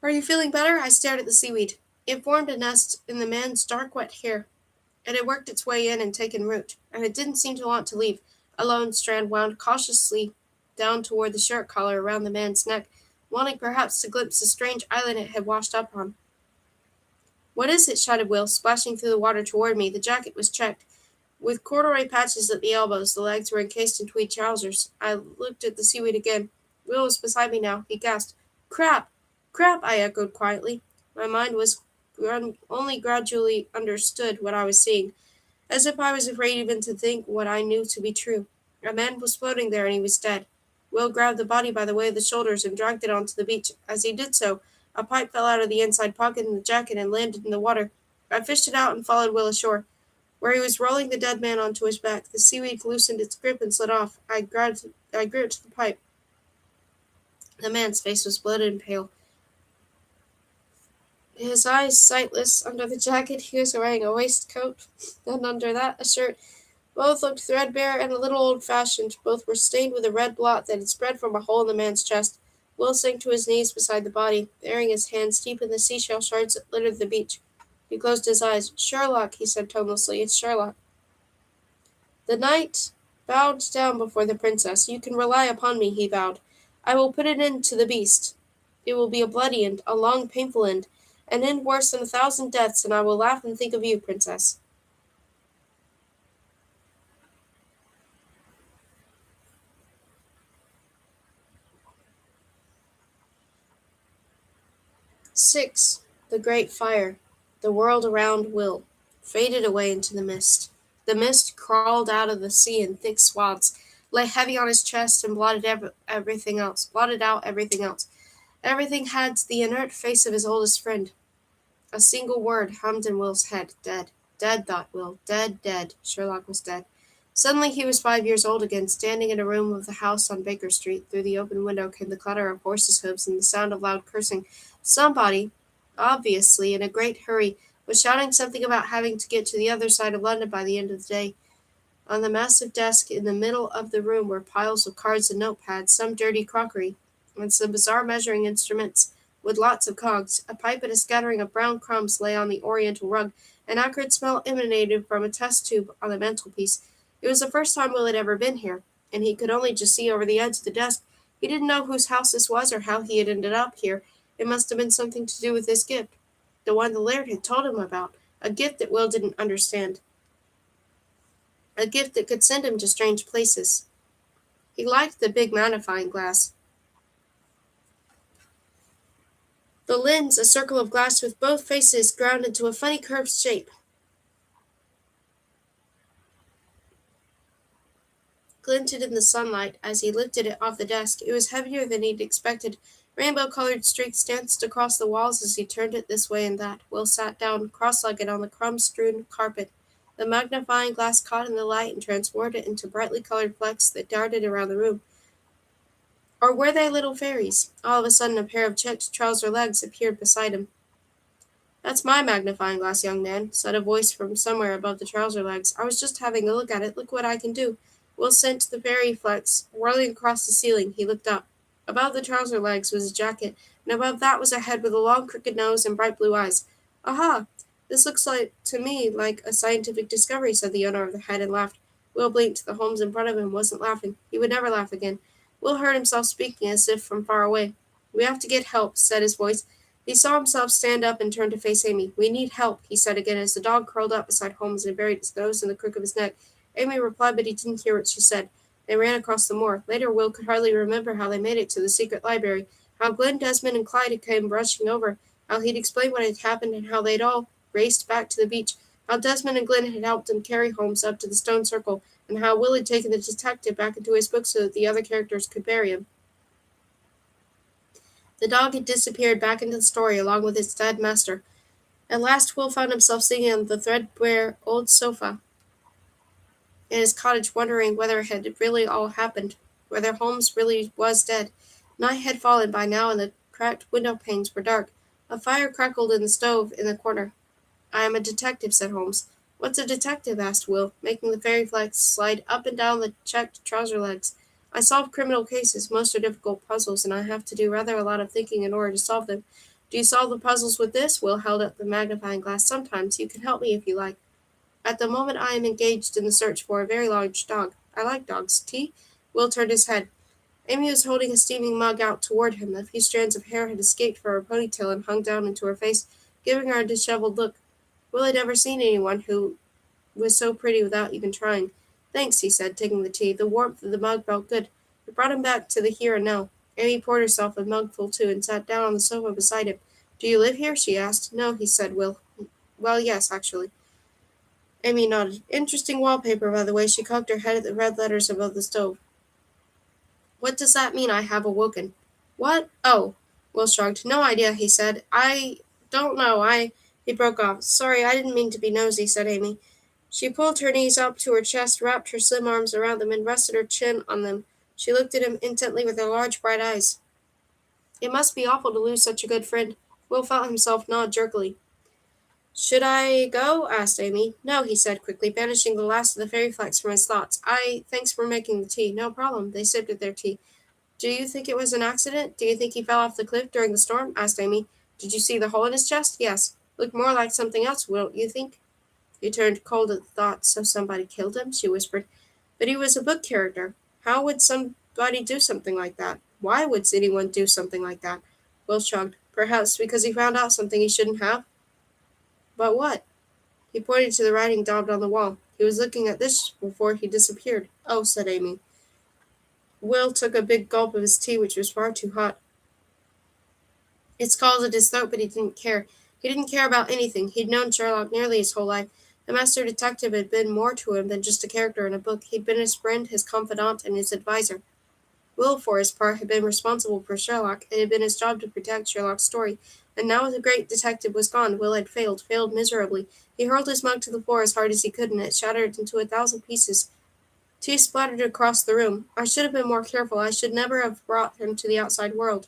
"Are you feeling better?" I stared at the seaweed. It formed a nest in the man's dark, wet hair. It had worked its way in and taken root, and it didn't seem to want to leave. A lone strand wound cautiously down toward the shirt collar around the man's neck, wanting perhaps to glimpse the strange island it had washed up on. "What is it?" shouted Will, splashing through the water toward me. The jacket was checked, with corduroy patches at the elbows. The legs were encased in tweed trousers. I looked at the seaweed again. Will was beside me now. He gasped. "Crap! Crap!" I echoed quietly. My mind was only gradually understood what I was seeing, as if I was afraid even to think what I knew to be true. A man was floating there, and he was dead. Will grabbed the body by the way of the shoulders and dragged it onto the beach. As he did so, a pipe fell out of the inside pocket in the jacket and landed in the water. I fished it out and followed Will ashore, where he was rolling the dead man onto his back. The seaweed loosened its grip and slid off. I gripped the pipe. The man's face was bloated and pale, his eyes sightless under the jacket. He was wearing a waistcoat, and under that a shirt. Both looked threadbare and a little old-fashioned. Both were stained with a red blot that had spread from a hole in the man's chest. Will sank to his knees beside the body, burying his hands deep in the seashell shards that littered the beach. He closed his eyes. "Sherlock," he said tonelessly. "It's Sherlock." The knight bowed down before the princess. "You can rely upon me," he vowed. "I will put an end to the beast. It will be a bloody end, a long, painful end, an end worse than 1,000 deaths, and I will laugh and think of you, princess." 6. The Great Fire. The world around Will faded away into the mist. The mist crawled out of the sea in thick swaths, lay heavy on his chest, and everything else. Blotted out everything else. Everything had the inert face of his oldest friend. A single word hummed in Will's head. Dead. Dead, thought Will. Dead, dead. Sherlock was dead. Suddenly he was 5 years old again, standing in a room of the house on Baker Street. Through the open window came the clatter of horses' hoofs and the sound of loud cursing. Somebody, obviously in a great hurry, was shouting something about having to get to the other side of London by the end of the day. On the massive desk in the middle of the room were piles of cards and notepads, some dirty crockery, and some bizarre measuring instruments with lots of cogs. A pipe and a scattering of brown crumbs lay on the oriental rug. An acrid smell emanated from a test tube on the mantelpiece. It was the first time Will had ever been here, and he could only just see over the edge of the desk. He didn't know whose house this was or how he had ended up here. It must have been something to do with his gift, the one the laird had told him about, a gift that Will didn't understand. a gift that could send him to strange places. He liked the big magnifying glass. The lens, a circle of glass with both faces ground into a funny curved shape, glinted in the sunlight as he lifted it off the desk. It was heavier than he'd expected. Rainbow-colored streaks danced across the walls as he turned it this way and that. Will sat down, cross-legged, on the crumb-strewn carpet. The magnifying glass caught in the light and transformed it into brightly colored flecks that darted around the room. Or were they little fairies? All of a sudden a pair of checked trouser legs appeared beside him. "That's my magnifying glass, young man," said a voice from somewhere above the trouser legs. "I was just having a look at it. Look what I can do." Will sent the fairy flecks whirling across the ceiling. He looked up. Above the trouser legs was a jacket, and above that was a head with a long crooked nose and bright blue eyes. "Aha! This looks to me like a scientific discovery," said the owner of the head, and laughed. Will blinked. The Holmes in front of him wasn't laughing. He would never laugh again. Will heard himself speaking as if from far away. "We have to get help," said his voice. He saw himself stand up and turn to face Amy. "We need help," he said again as the dog curled up beside Holmes and buried its nose in the crook of his neck. Amy replied, but he didn't hear what she said. They ran across the moor. Later, Will could hardly remember how they made it to the secret library, how Glenn, Desmond, and Clyde had come rushing over, how he'd explained what had happened, and how they'd all raced back to the beach, how Desmond and Glenn had helped him carry Holmes up to the stone circle, and how Will had taken the detective back into his book so that the other characters could bury him. The dog had disappeared back into the story along with its dead master. At last Will found himself sitting on the threadbare old sofa in his cottage, wondering whether it had really all happened, whether Holmes really was dead. Night had fallen by now, and the cracked window panes were dark. A fire crackled in the stove in the corner. "I am a detective," said Holmes. "What's a detective?" asked Will, making the fairy flags slide up and down the checked trouser legs. "I solve criminal cases. Most are difficult puzzles, and I have to do rather a lot of thinking in order to solve them." "Do you solve the puzzles with this?" Will held up the magnifying glass. "Sometimes. You can help me if you like. At the moment I am engaged in the search for a very large dog. I like dogs. Tea?" Will turned his head. Amy was holding a steaming mug out toward him. A few strands of hair had escaped from her ponytail and hung down into her face, giving her a disheveled look. Will had never seen anyone who was so pretty without even trying. "Thanks," he said, taking the tea. The warmth of the mug felt good. It brought him back to the here and now. Amy poured herself a mugful too, and sat down on the sofa beside him. "Do you live here?" she asked. "No," he said. Well, yes, actually." Amy nodded. "Interesting wallpaper, by the way." She cocked her head at the red letters above the stove. "What does that mean, 'I have awoken'?" "What? Oh." Will shrugged. "No idea," he said. "I don't know. He broke off. "Sorry, I didn't mean to be nosy," said Amy. She pulled her knees up to her chest, wrapped her slim arms around them, and rested her chin on them. She looked at him intently with her large, bright eyes. "It must be awful to lose such a good friend." Will felt himself nod jerkily. "Should I go?" asked Amy. "No," he said quickly, banishing the last of the fairy flags from his thoughts. Thanks for making the tea." "No problem." They sipped at their tea. "Do you think it was an accident? Do you think he fell off the cliff during the storm?" asked Amy. "Did you see the hole in his chest?" "Yes." "Looked more like something else, don't you think?" He turned cold at the thought. "So somebody killed him?" she whispered. "But he was a book character. How would somebody do something like that? Why would anyone do something like that?" Will shrugged. "Perhaps because he found out something he shouldn't have." "But what?" He pointed to the writing daubed on the wall. "He was looking at this before he disappeared." "Oh," said Amy. Will took a big gulp of his tea, which was far too hot. It scalded his throat, but he didn't care. He didn't care about anything. He'd known Sherlock nearly his whole life. The master detective had been more to him than just a character in a book. He'd been his friend, his confidant, and his adviser. Will, for his part, had been responsible for Sherlock. It had been his job to protect Sherlock's story. And now the great detective was gone. Will had failed miserably. He hurled his mug to the floor as hard as he could, and it shattered into 1,000 pieces. Tea splattered across the room. "I should have been more careful. I should never have brought him to the outside world."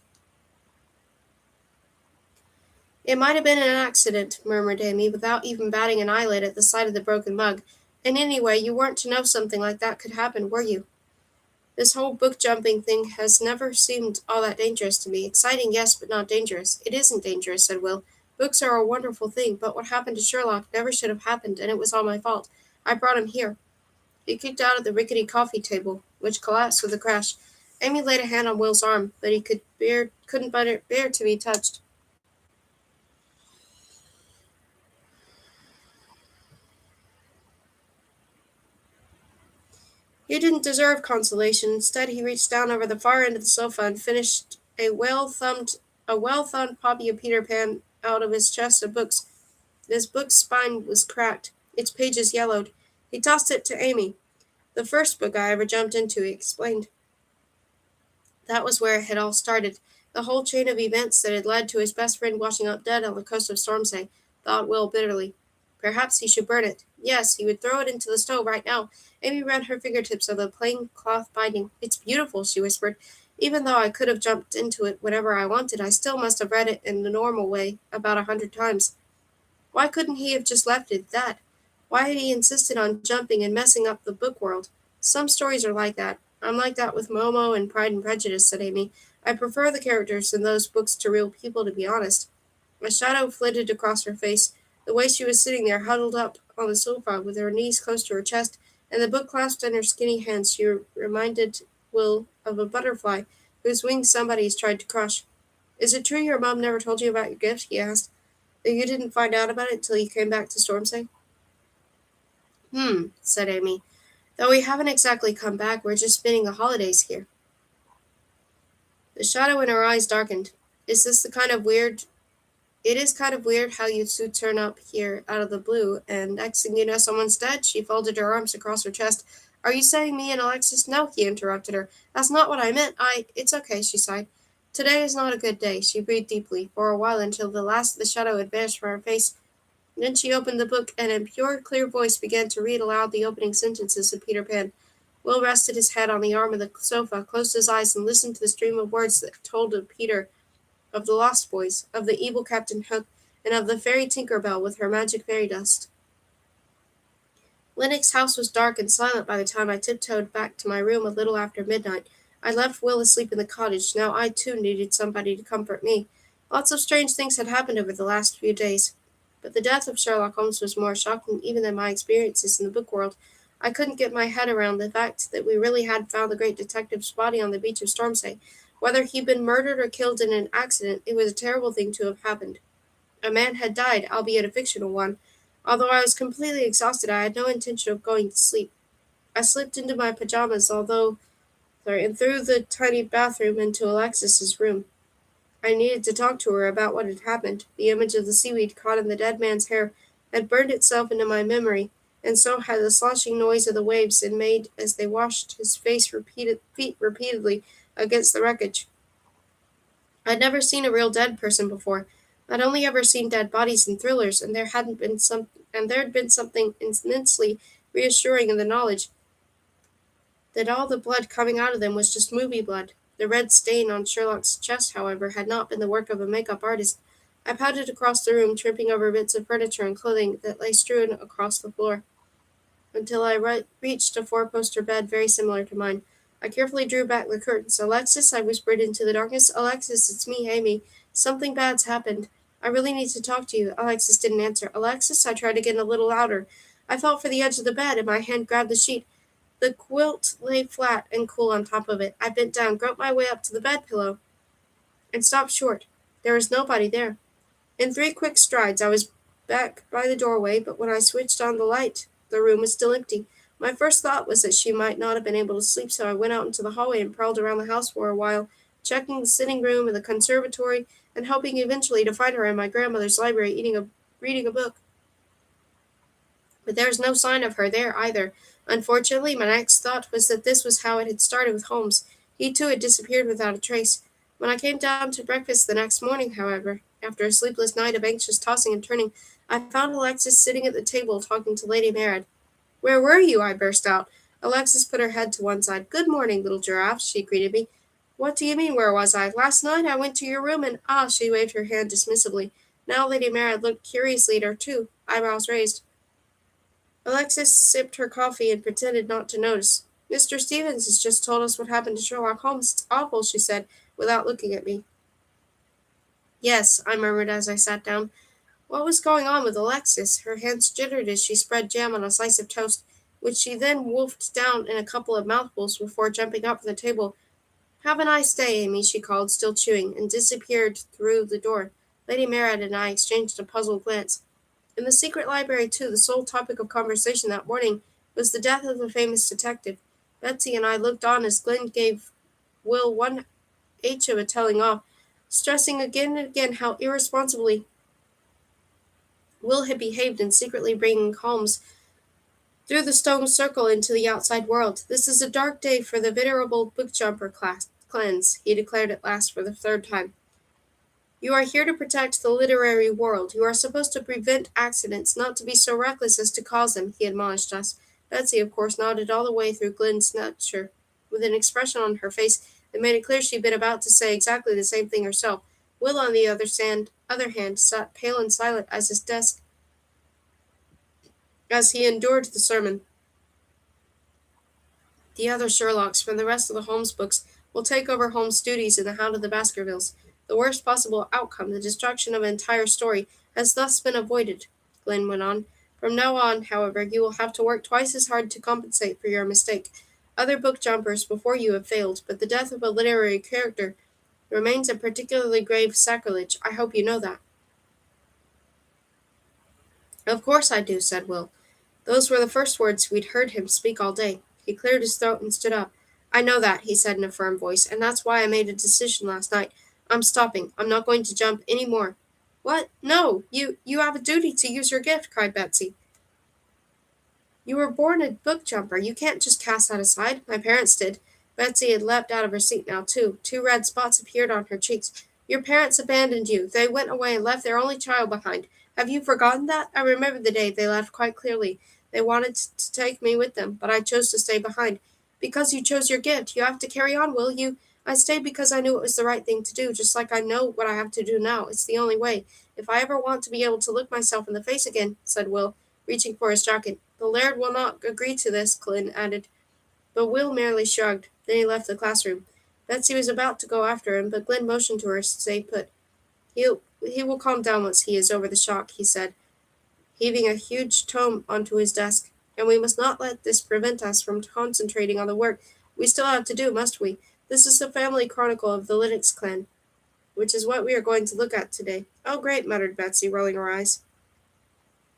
"It might have been an accident," murmured Amy, without even batting an eyelid at the sight of the broken mug. "And anyway, you weren't to know something like that could happen, were you? This whole book-jumping thing has never seemed all that dangerous to me. Exciting, yes, but not dangerous." "It isn't dangerous," said Will. "Books are a wonderful thing, but what happened to Sherlock never should have happened, and it was all my fault. I brought him here." He kicked out at the rickety coffee table, which collapsed with a crash. Amy laid a hand on Will's arm, but he couldn't bear to be touched. He didn't deserve consolation. Instead, he reached down over the far end of the sofa and finished a well thumbed copy of Peter Pan out of his chest of books. His book's spine was cracked, its pages yellowed. He tossed it to Amy. "The first book I ever jumped into," he explained. That was where it had all started. The whole chain of events that had led to his best friend washing up dead on the coast of Stormsay, thought Will bitterly. Perhaps he should burn it. Yes, he would throw it into the stove right now. Amy ran her fingertips over the plain cloth binding. "It's beautiful," she whispered. "Even though I could have jumped into it whenever I wanted, I still must have read it in the normal way about 100 times. Why couldn't he have just left it at that? Why had he insisted on jumping and messing up the book world? Some stories are like that. I'm like that with Momo and Pride and Prejudice," said Amy. "I prefer the characters in those books to real people, to be honest." A shadow flitted across her face. The way she was sitting there, huddled up on the sofa with her knees close to her chest and the book clasped in her skinny hands, she reminded Will of a butterfly whose wings somebody's tried to crush. "Is it true your mom never told you about your gift?" he asked. "That you didn't find out about it till you came back to Stormsay?" Said Amy. "Though we haven't exactly come back, we're just spending the holidays here." The shadow in her eyes darkened. "Is this the kind of weird It is kind of weird how you two turn up here out of the blue, and next thing you know someone's dead." She folded her arms across her chest. "Are you saying me and Alexis?" "No," he interrupted her. "That's not what I meant. It's okay," she sighed. "Today is not a good day." She breathed deeply, for a while, until the last of the shadow had vanished from her face. Then she opened the book, and in pure, clear voice began to read aloud the opening sentences of Peter Pan. Will rested his head on the arm of the sofa, closed his eyes, and listened to the stream of words that told of Peter, of the Lost Boys, of the evil Captain Hook, and of the fairy Tinker Bell with her magic fairy dust. Lennox's house was dark and silent by the time I tiptoed back to my room a little after midnight. I left Will asleep in the cottage. Now I, too, needed somebody to comfort me. Lots of strange things had happened over the last few days, but the death of Sherlock Holmes was more shocking even than my experiences in the book world. I couldn't get my head around the fact that we really had found the great detective's body on the beach of Stormsay. Whether he'd been murdered or killed in an accident, it was a terrible thing to have happened. A man had died, albeit a fictional one. Although I was completely exhausted, I had no intention of going to sleep. I slipped into my pajamas, and through the tiny bathroom into Alexis's room. I needed to talk to her about what had happened. The image of the seaweed caught in the dead man's hair had burned itself into my memory, and so had the sloshing noise of the waves it made as they washed his feet repeatedly against the wreckage. I'd never seen a real dead person before. I'd only ever seen dead bodies in thrillers, and there'd been something immensely reassuring in the knowledge that all the blood coming out of them was just movie blood. The red stain on Sherlock's chest, however, had not been the work of a makeup artist. I pouted across the room, tripping over bits of furniture and clothing that lay strewn across the floor, until I reached a four-poster bed very similar to mine. I carefully drew back the curtains. "Alexis," I whispered into the darkness. "Alexis, it's me, Amy. Something bad's happened. I really need to talk to you." Alexis didn't answer. "Alexis," I tried again, a little louder. I felt for the edge of the bed, and my hand grabbed the sheet. The quilt lay flat and cool on top of it. I bent down, groped my way up to the bed pillow, and stopped short. There was nobody there. In 3 quick strides I was back by the doorway, but when I switched on the light, the room was still empty. My first thought was that she might not have been able to sleep, so I went out into the hallway and prowled around the house for a while, checking the sitting room and the conservatory, and hoping eventually to find her in my grandmother's library reading a book. But there was no sign of her there either. Unfortunately, my next thought was that this was how it had started with Holmes. He too had disappeared without a trace. When I came down to breakfast the next morning, however, after a sleepless night of anxious tossing and turning, I found Alexis sitting at the table talking to Lady Marad. "Where were you?" I burst out. Alexis put her head to one side. "Good morning, little giraffe," she greeted me. "What do you mean, where was I? Last night I went to your room and—" She waved her hand dismissively. Now Lady Marad looked curiously at her too, eyebrows raised. Alexis sipped her coffee and pretended not to notice. "Mr. Stevens has just told us what happened to Sherlock Holmes. It's awful," she said, without looking at me. "Yes," I murmured as I sat down. What was going on with Alexis? Her hands jittered as she spread jam on a slice of toast, which she then wolfed down in a couple of mouthfuls before jumping up from the table. "Have a nice day, Amy," she called, still chewing, and disappeared through the door. Lady Marad and I exchanged a puzzled glance. In the secret library, too, the sole topic of conversation that morning was the death of the famous detective. Betsy and I looked on as Glen gave Will one H of a telling off, stressing again and again how irresponsibly Will had behaved in secretly bringing Holmes through the stone circle into the outside world. "This is a dark day for the venerable bookjumper clans," he declared at last for the third time. "You are here to protect the literary world. You are supposed to prevent accidents, not to be so reckless as to cause them," he admonished us. Betsy, of course, nodded all the way through Glen's lecture, with an expression on her face that made it clear she'd been about to say exactly the same thing herself. Will, on the other hand, sat pale and silent at his desk as he endured the sermon. "The other Sherlocks from the rest of the Holmes books will take over Holmes' duties in The Hound of the Baskervilles. The worst possible outcome, the destruction of an entire story, has thus been avoided," Glen went on. "From now on, however, you will have to work twice as hard to compensate for your mistake. Other book jumpers before you have failed, but the death of a literary character remains a particularly grave sacrilege. I hope you know that." "Of course I do," said Will. Those were the first words we'd heard him speak all day. He cleared his throat and stood up. "I know that," he said in a firm voice, "and that's why I made a decision last night. I'm stopping. I'm not going to jump any more." "What? No! You have a duty to use your gift," cried Betsy. "You were born a book jumper. You can't just cast that aside. My parents did." Betsy had leapt out of her seat now, too. Two red spots appeared on her cheeks. "Your parents abandoned you. They went away and left their only child behind. Have you forgotten that? I remember the day they left quite clearly. They wanted to take me with them, but I chose to stay behind. Because you chose your gift. You have to carry on, will you? I stayed because I knew it was the right thing to do, just like I know what I have to do now. It's the only way. If I ever want to be able to look myself in the face again," said Will, reaching for his jacket. "The laird will not agree to this," Glen added. But Will merely shrugged. Then he left the classroom. Betsy was about to go after him, but Glen motioned to her to stay put. He will calm down once he is over the shock," he said, heaving a huge tome onto his desk. "And we must not let this prevent us from concentrating on the work we still have to do, must we? This is the family chronicle of the Lennox clan, which is what we are going to look at today." "Oh, great," muttered Betsy, rolling her eyes.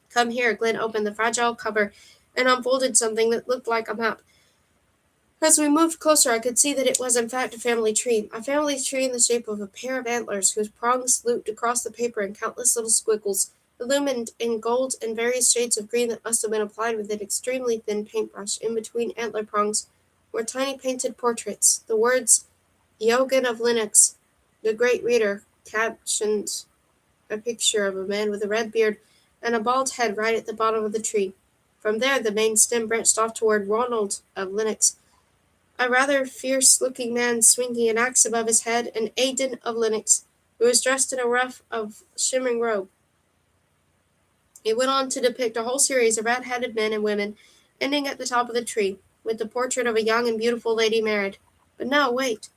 "Come here." Glen opened the fragile cover and unfolded something that looked like a map. As we moved closer, I could see that it was in fact a family tree in the shape of a pair of antlers whose prongs looped across the paper in countless little squiggles, illumined in gold and various shades of green that must have been applied with an extremely thin paintbrush. In between antler prongs were tiny painted portraits. The words "Eogan of Lennox, the great reader," captioned a picture of a man with a red beard and a bald head right at the bottom of the tree. From there the main stem branched off toward Ronald of Lennox, a rather fierce-looking man swinging an axe above his head, and Aidan of Lennox, who was dressed in a ruff of shimmering robe. It went on to depict a whole series of red-headed men and women, ending at the top of the tree, with the portrait of a young and beautiful lady married. But no, wait.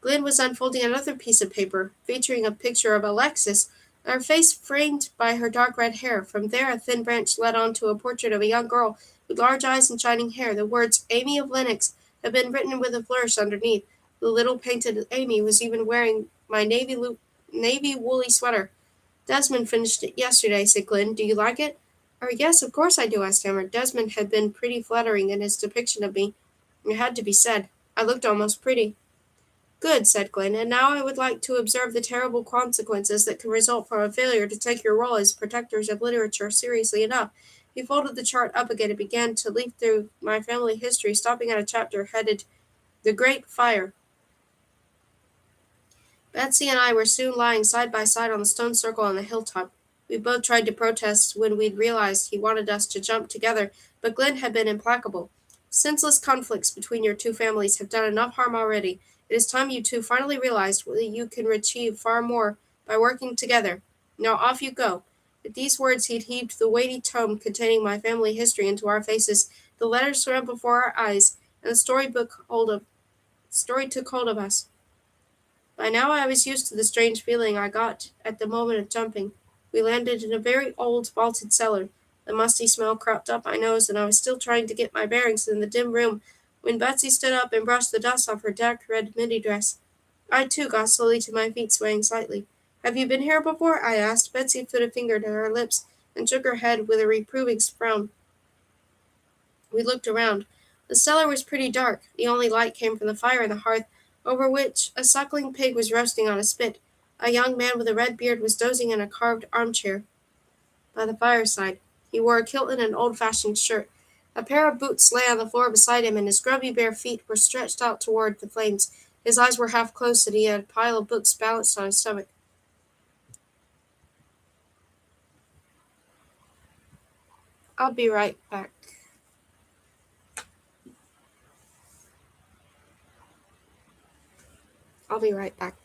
Glen was unfolding another piece of paper, featuring a picture of Alexis, her face framed by her dark red hair. From there a thin branch led on to a portrait of a young girl with large eyes and shining hair. The words "Amy of Lennox" had been written with a flourish underneath. The little painted Amy was even wearing my navy woolly sweater. "Desmond finished it yesterday," said Glen. "Do you like it?" Yes, of course I do," I stammered. Desmond had been pretty flattering in his depiction of me. It had to be said. I looked almost pretty. "Good," said Glen, "and now I would like to observe the terrible consequences that can result from a failure to take your role as protectors of literature seriously enough." He folded the chart up again and began to leaf through my family history, stopping at a chapter headed "The Great Fire." Betsy and I were soon lying side by side on the stone circle on the hilltop. We both tried to protest when we'd realized he wanted us to jump together, but Glen had been implacable. "Senseless conflicts between your two families have done enough harm already. It is time you two finally realized that you can achieve far more by working together. Now off you go." With these words he'd heaved the weighty tome containing my family history into our faces. The letters swam before our eyes, and the story took hold of us. By now I was used to the strange feeling I got at the moment of jumping. We landed in a very old, vaulted cellar. The musty smell crept up my nose, and I was still trying to get my bearings in the dim room when Betsy stood up and brushed the dust off her dark red midi dress. I, too, got slowly to my feet, swaying slightly. "Have you been here before?" I asked. Betsy put a finger to her lips and shook her head with a reproving frown. We looked around. The cellar was pretty dark. The only light came from the fire in the hearth, over which a suckling pig was roasting on a spit. A young man with a red beard was dozing in a carved armchair by the fireside. He wore a kilt and an old-fashioned shirt. A pair of boots lay on the floor beside him, and his grubby bare feet were stretched out toward the flames. His eyes were half closed, and he had a pile of books balanced on his stomach. I'll be right back. I'll be right back.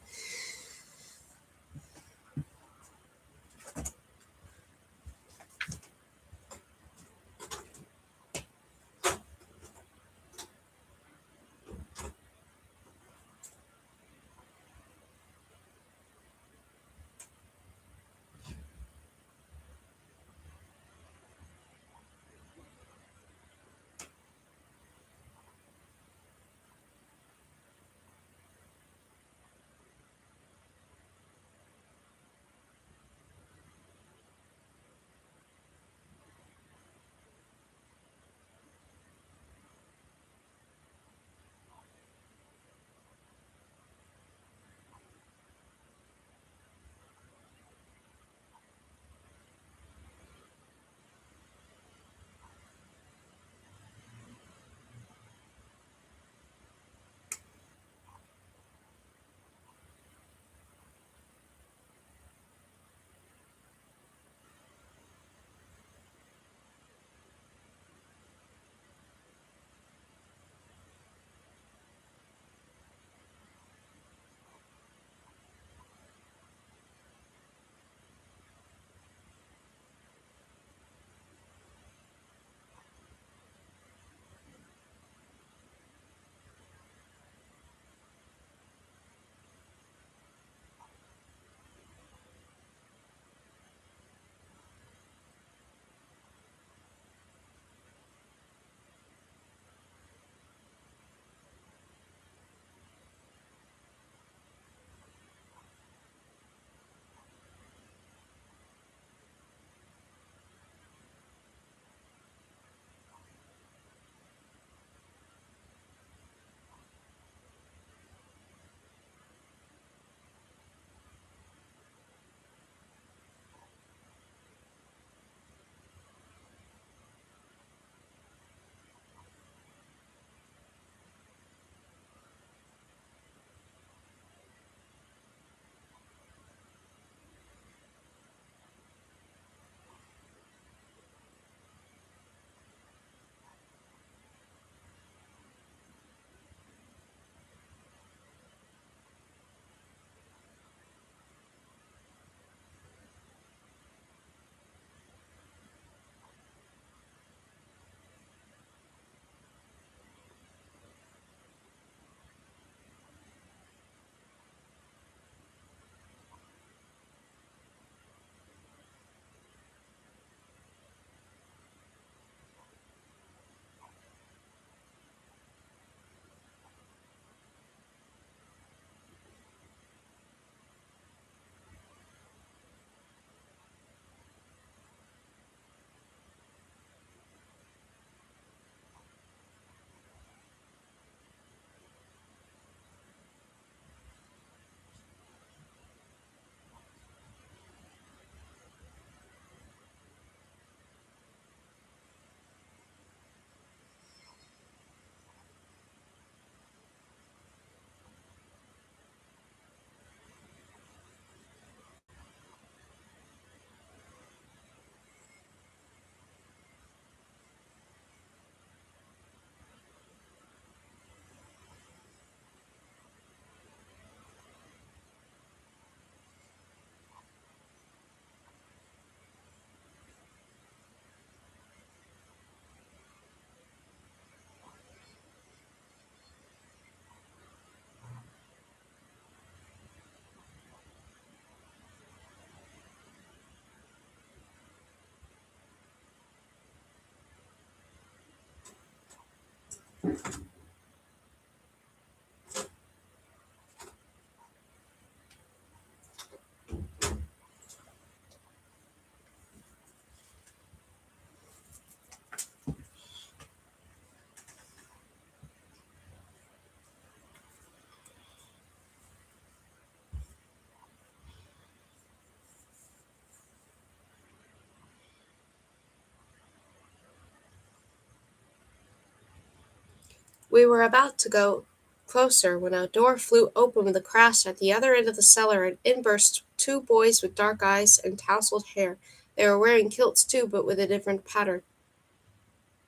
We were about to go closer when a door flew open with a crash at the other end of the cellar, and in burst two boys with dark eyes and tousled hair. They were wearing kilts too, but with a different pattern.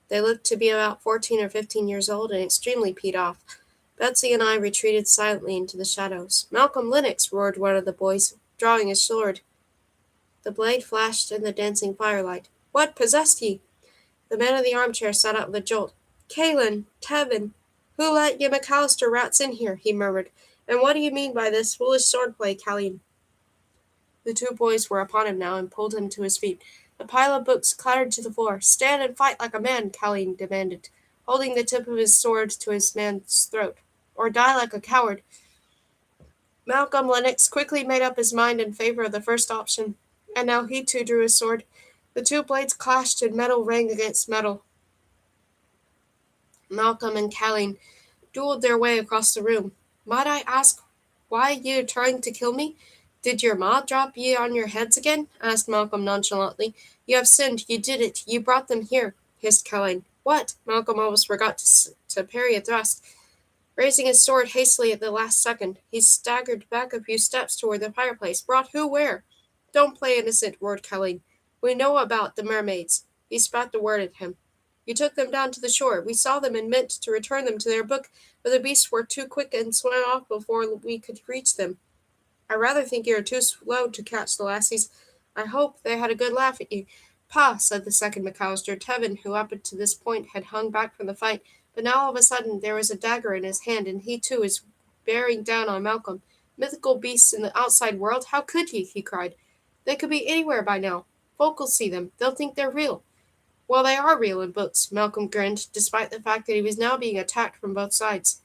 They looked to be about 14 or 15 years old and extremely peed off. Betsy and I retreated silently into the shadows. "Malcolm Lennox!" roared one of the boys, drawing his sword. The blade flashed in the dancing firelight. "What possessed ye?" The man in the armchair sat up with a jolt. "Caelan, Tevin, who let ye McAllister rats in here?" he murmured. "And what do you mean by this foolish sword-play, Calleen?" The two boys were upon him now and pulled him to his feet. The pile of books clattered to the floor. "Stand and fight like a man," Calleen demanded, holding the tip of his sword to his man's throat. "Or die like a coward." Malcolm Lennox quickly made up his mind in favor of the first option, and now he too drew his sword. The two blades clashed and metal rang against metal. Malcolm and Calleen dueled their way across the room. "Might I ask why ye trying to kill me? Did your ma drop ye on your heads again?" asked Malcolm nonchalantly. "You have sinned. You did it. You brought them here," hissed Calleen. "What?" Malcolm almost forgot to parry a thrust. Raising his sword hastily at the last second, he staggered back a few steps toward the fireplace. "Brought who where?" "Don't play innocent," roared Calleen. "We know about the mermaids." He spat the word at him. "You took them down to the shore. We saw them and meant to return them to their book, but the beasts were too quick and swam off before we could reach them. I rather think you are too slow to catch the lassies. I hope they had a good laugh at you." "Pah," said the second McAllister. Tevin, who up to this point had hung back from the fight, but now all of a sudden there was a dagger in his hand, and he too was bearing down on Malcolm. "Mythical beasts in the outside world? How could he cried. "They could be anywhere by now. Folk'll see them. They'll think they're real." "Well, they are real in books," Malcolm grinned, despite the fact that he was now being attacked from both sides.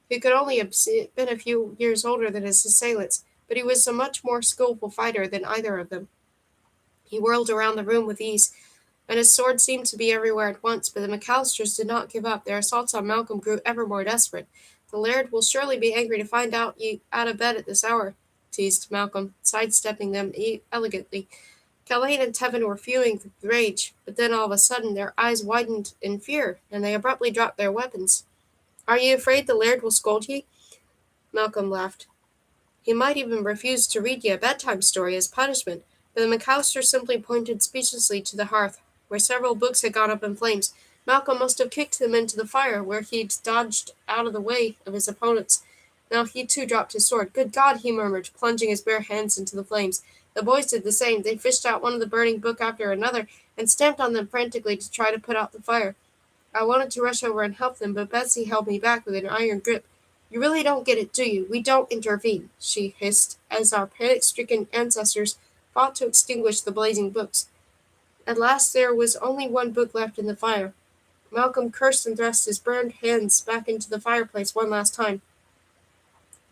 He could only have been a few years older than his assailants, but he was a much more skillful fighter than either of them. He whirled around the room with ease, and his sword seemed to be everywhere at once, but the McAllisters did not give up. Their assaults on Malcolm grew ever more desperate. "The laird will surely be angry to find out ye out of bed at this hour," teased Malcolm, sidestepping them elegantly. Calleen and Tevin were fuming with rage, but then all of a sudden their eyes widened in fear, and they abruptly dropped their weapons. "Are ye afraid the laird will scold ye?" Malcolm laughed. "He might even refuse to read ye a bedtime story as punishment," but the McAllister simply pointed speechlessly to the hearth, where several books had gone up in flames. Malcolm must have kicked them into the fire, where he'd dodged out of the way of his opponents. Now he too dropped his sword. "Good God," he murmured, plunging his bare hands into the flames. The boys did the same. They fished out one of the burning book after another, and stamped on them frantically to try to put out the fire. I wanted to rush over and help them, but Betsy held me back with an iron grip. "You really don't get it, do you? We don't intervene," she hissed, as our panic-stricken ancestors fought to extinguish the blazing books. At last there was only one book left in the fire. Malcolm cursed and thrust his burned hands back into the fireplace one last time.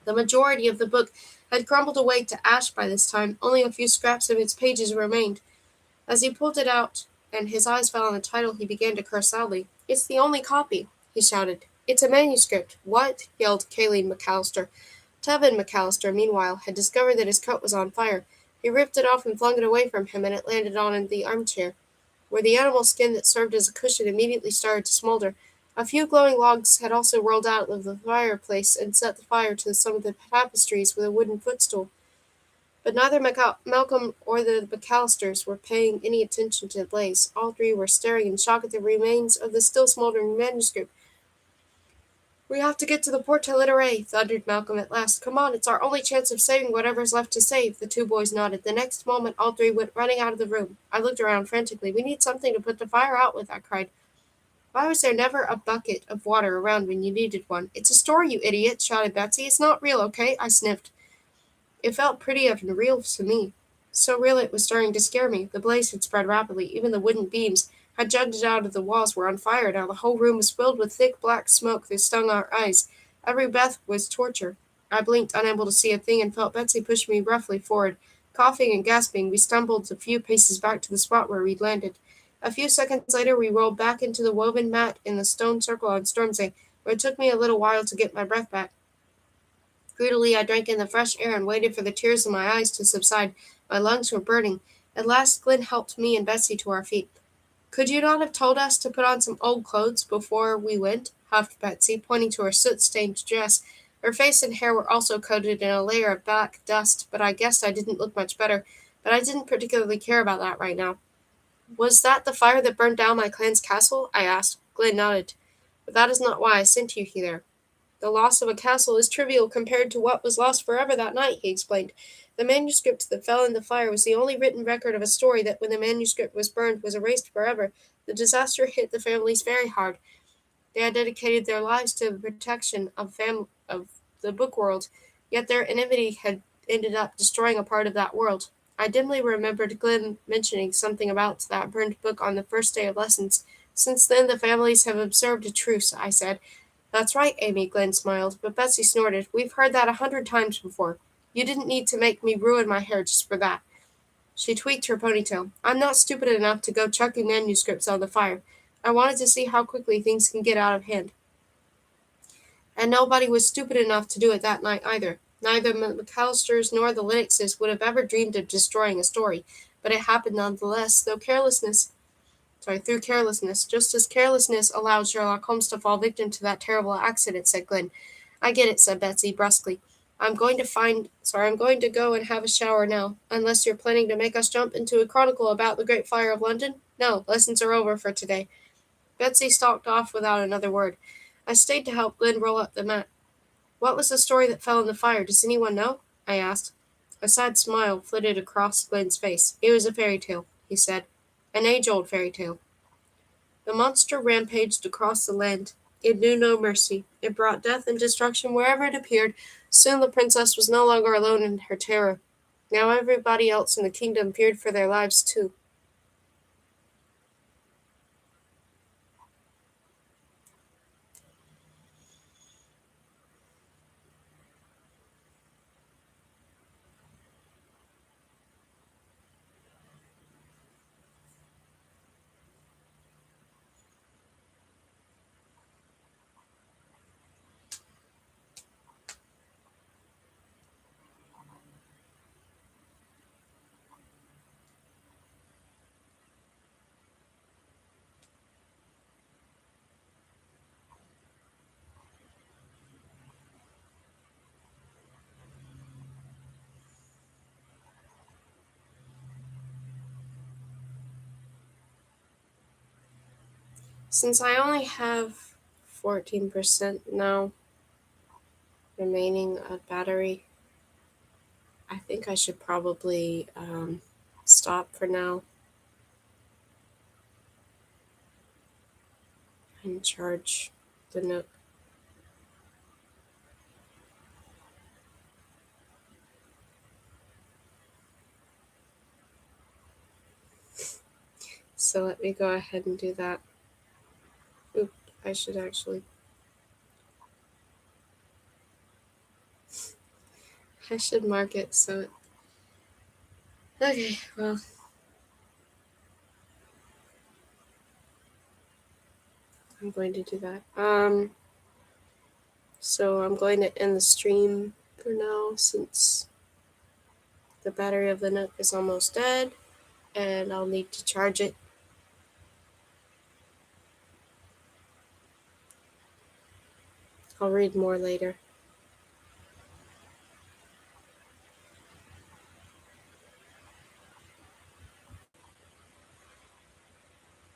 The majority of the book had crumbled away to ash by this time. Only a few scraps of its pages remained. As he pulled it out and his eyes fell on the title, he began to curse loudly. "It's the only copy," he shouted. "It's a manuscript." "What?" yelled Calleen McAllister. Tevin McAllister, meanwhile, had discovered that his coat was on fire. He ripped it off and flung it away from him, and it landed on the armchair, where the animal skin that served as a cushion immediately started to smolder. A few glowing logs had also rolled out of the fireplace and set the fire to some of the tapestries with a wooden footstool. But neither Malcolm or the McAllisters were paying any attention to the blaze. All three were staring in shock at the remains of the still smoldering manuscript. "We have to get to the Porte Littere," thundered Malcolm at last. "Come on, it's our only chance of saving whatever's left to save." The two boys nodded. The next moment all three went running out of the room. I looked around frantically. "We need something to put the fire out with," I cried. "Why was there never a bucket of water around when you needed one?" "It's a story, you idiot," shouted Betsy. "It's not real, okay?" I sniffed. It felt pretty unreal to me. So real it was starting to scare me. The blaze had spread rapidly. Even the wooden beams had jutted out of the walls were on fire now. The whole room was filled with thick black smoke that stung our eyes. Every breath was torture. I blinked, unable to see a thing, and felt Betsy push me roughly forward. Coughing and gasping, we stumbled a few paces back to the spot where we'd landed. A few seconds later we rolled back into the woven mat in the stone circle on Stormsday, where it took me a little while to get my breath back. Greedily I drank in the fresh air and waited for the tears in my eyes to subside. My lungs were burning. At last Glenn helped me and Betsy to our feet. Could you not have told us to put on some old clothes before we went? Huffed Betsy, pointing to her soot-stained dress. Her face and hair were also coated in a layer of black dust, but I guessed I didn't look much better. But I didn't particularly care about that right now. Was that the fire that burned down my clan's castle? I asked. Glenn nodded. But that is not why I sent you here. The loss of a castle is trivial compared to what was lost forever that night, he explained. The manuscript that fell in the fire was the only written record of a story that, when the manuscript was burned, was erased forever. The disaster hit the families very hard. They had dedicated their lives to the protection of the book world, yet their enmity had ended up destroying a part of that world. I dimly remembered Glenn mentioning something about that burned book on the first day of lessons. Since then, the families have observed a truce, I said. That's right, Amy, Glenn smiled, but Betsy snorted. We've heard that 100 times before. You didn't need to make me ruin my hair just for that. She tweaked her ponytail. I'm not stupid enough to go chucking manuscripts on the fire. I wanted to see how quickly things can get out of hand. And nobody was stupid enough to do it that night either. Neither the McAllisters nor the Lennoxes would have ever dreamed of destroying a story, but it happened nonetheless, through carelessness, just as carelessness allowed Sherlock Holmes to fall victim to that terrible accident, said Glenn. I get it, said Betsy brusquely. I'm going to go and have a shower now, unless you're planning to make us jump into a chronicle about the Great Fire of London. No, lessons are over for today. Betsy stalked off without another word. I stayed to help Glenn roll up the mat. What was the story that fell in the fire? Does anyone know? I asked. A sad smile flitted across Glenn's face. It was a fairy tale, he said. An age-old fairy tale. The monster rampaged across the land. It knew no mercy. It brought death and destruction wherever it appeared. Soon the princess was no longer alone in her terror. Now everybody else in the kingdom feared for their lives too. Since I only have 14% now remaining of battery, I think I should probably stop for now and charge the note. So let me go ahead and do that. Oop, I should mark it so it, okay, well, I'm going to do that. So I'm going to end the stream for now since the battery of the Nook is almost dead and I'll need to charge it. I'll read more later.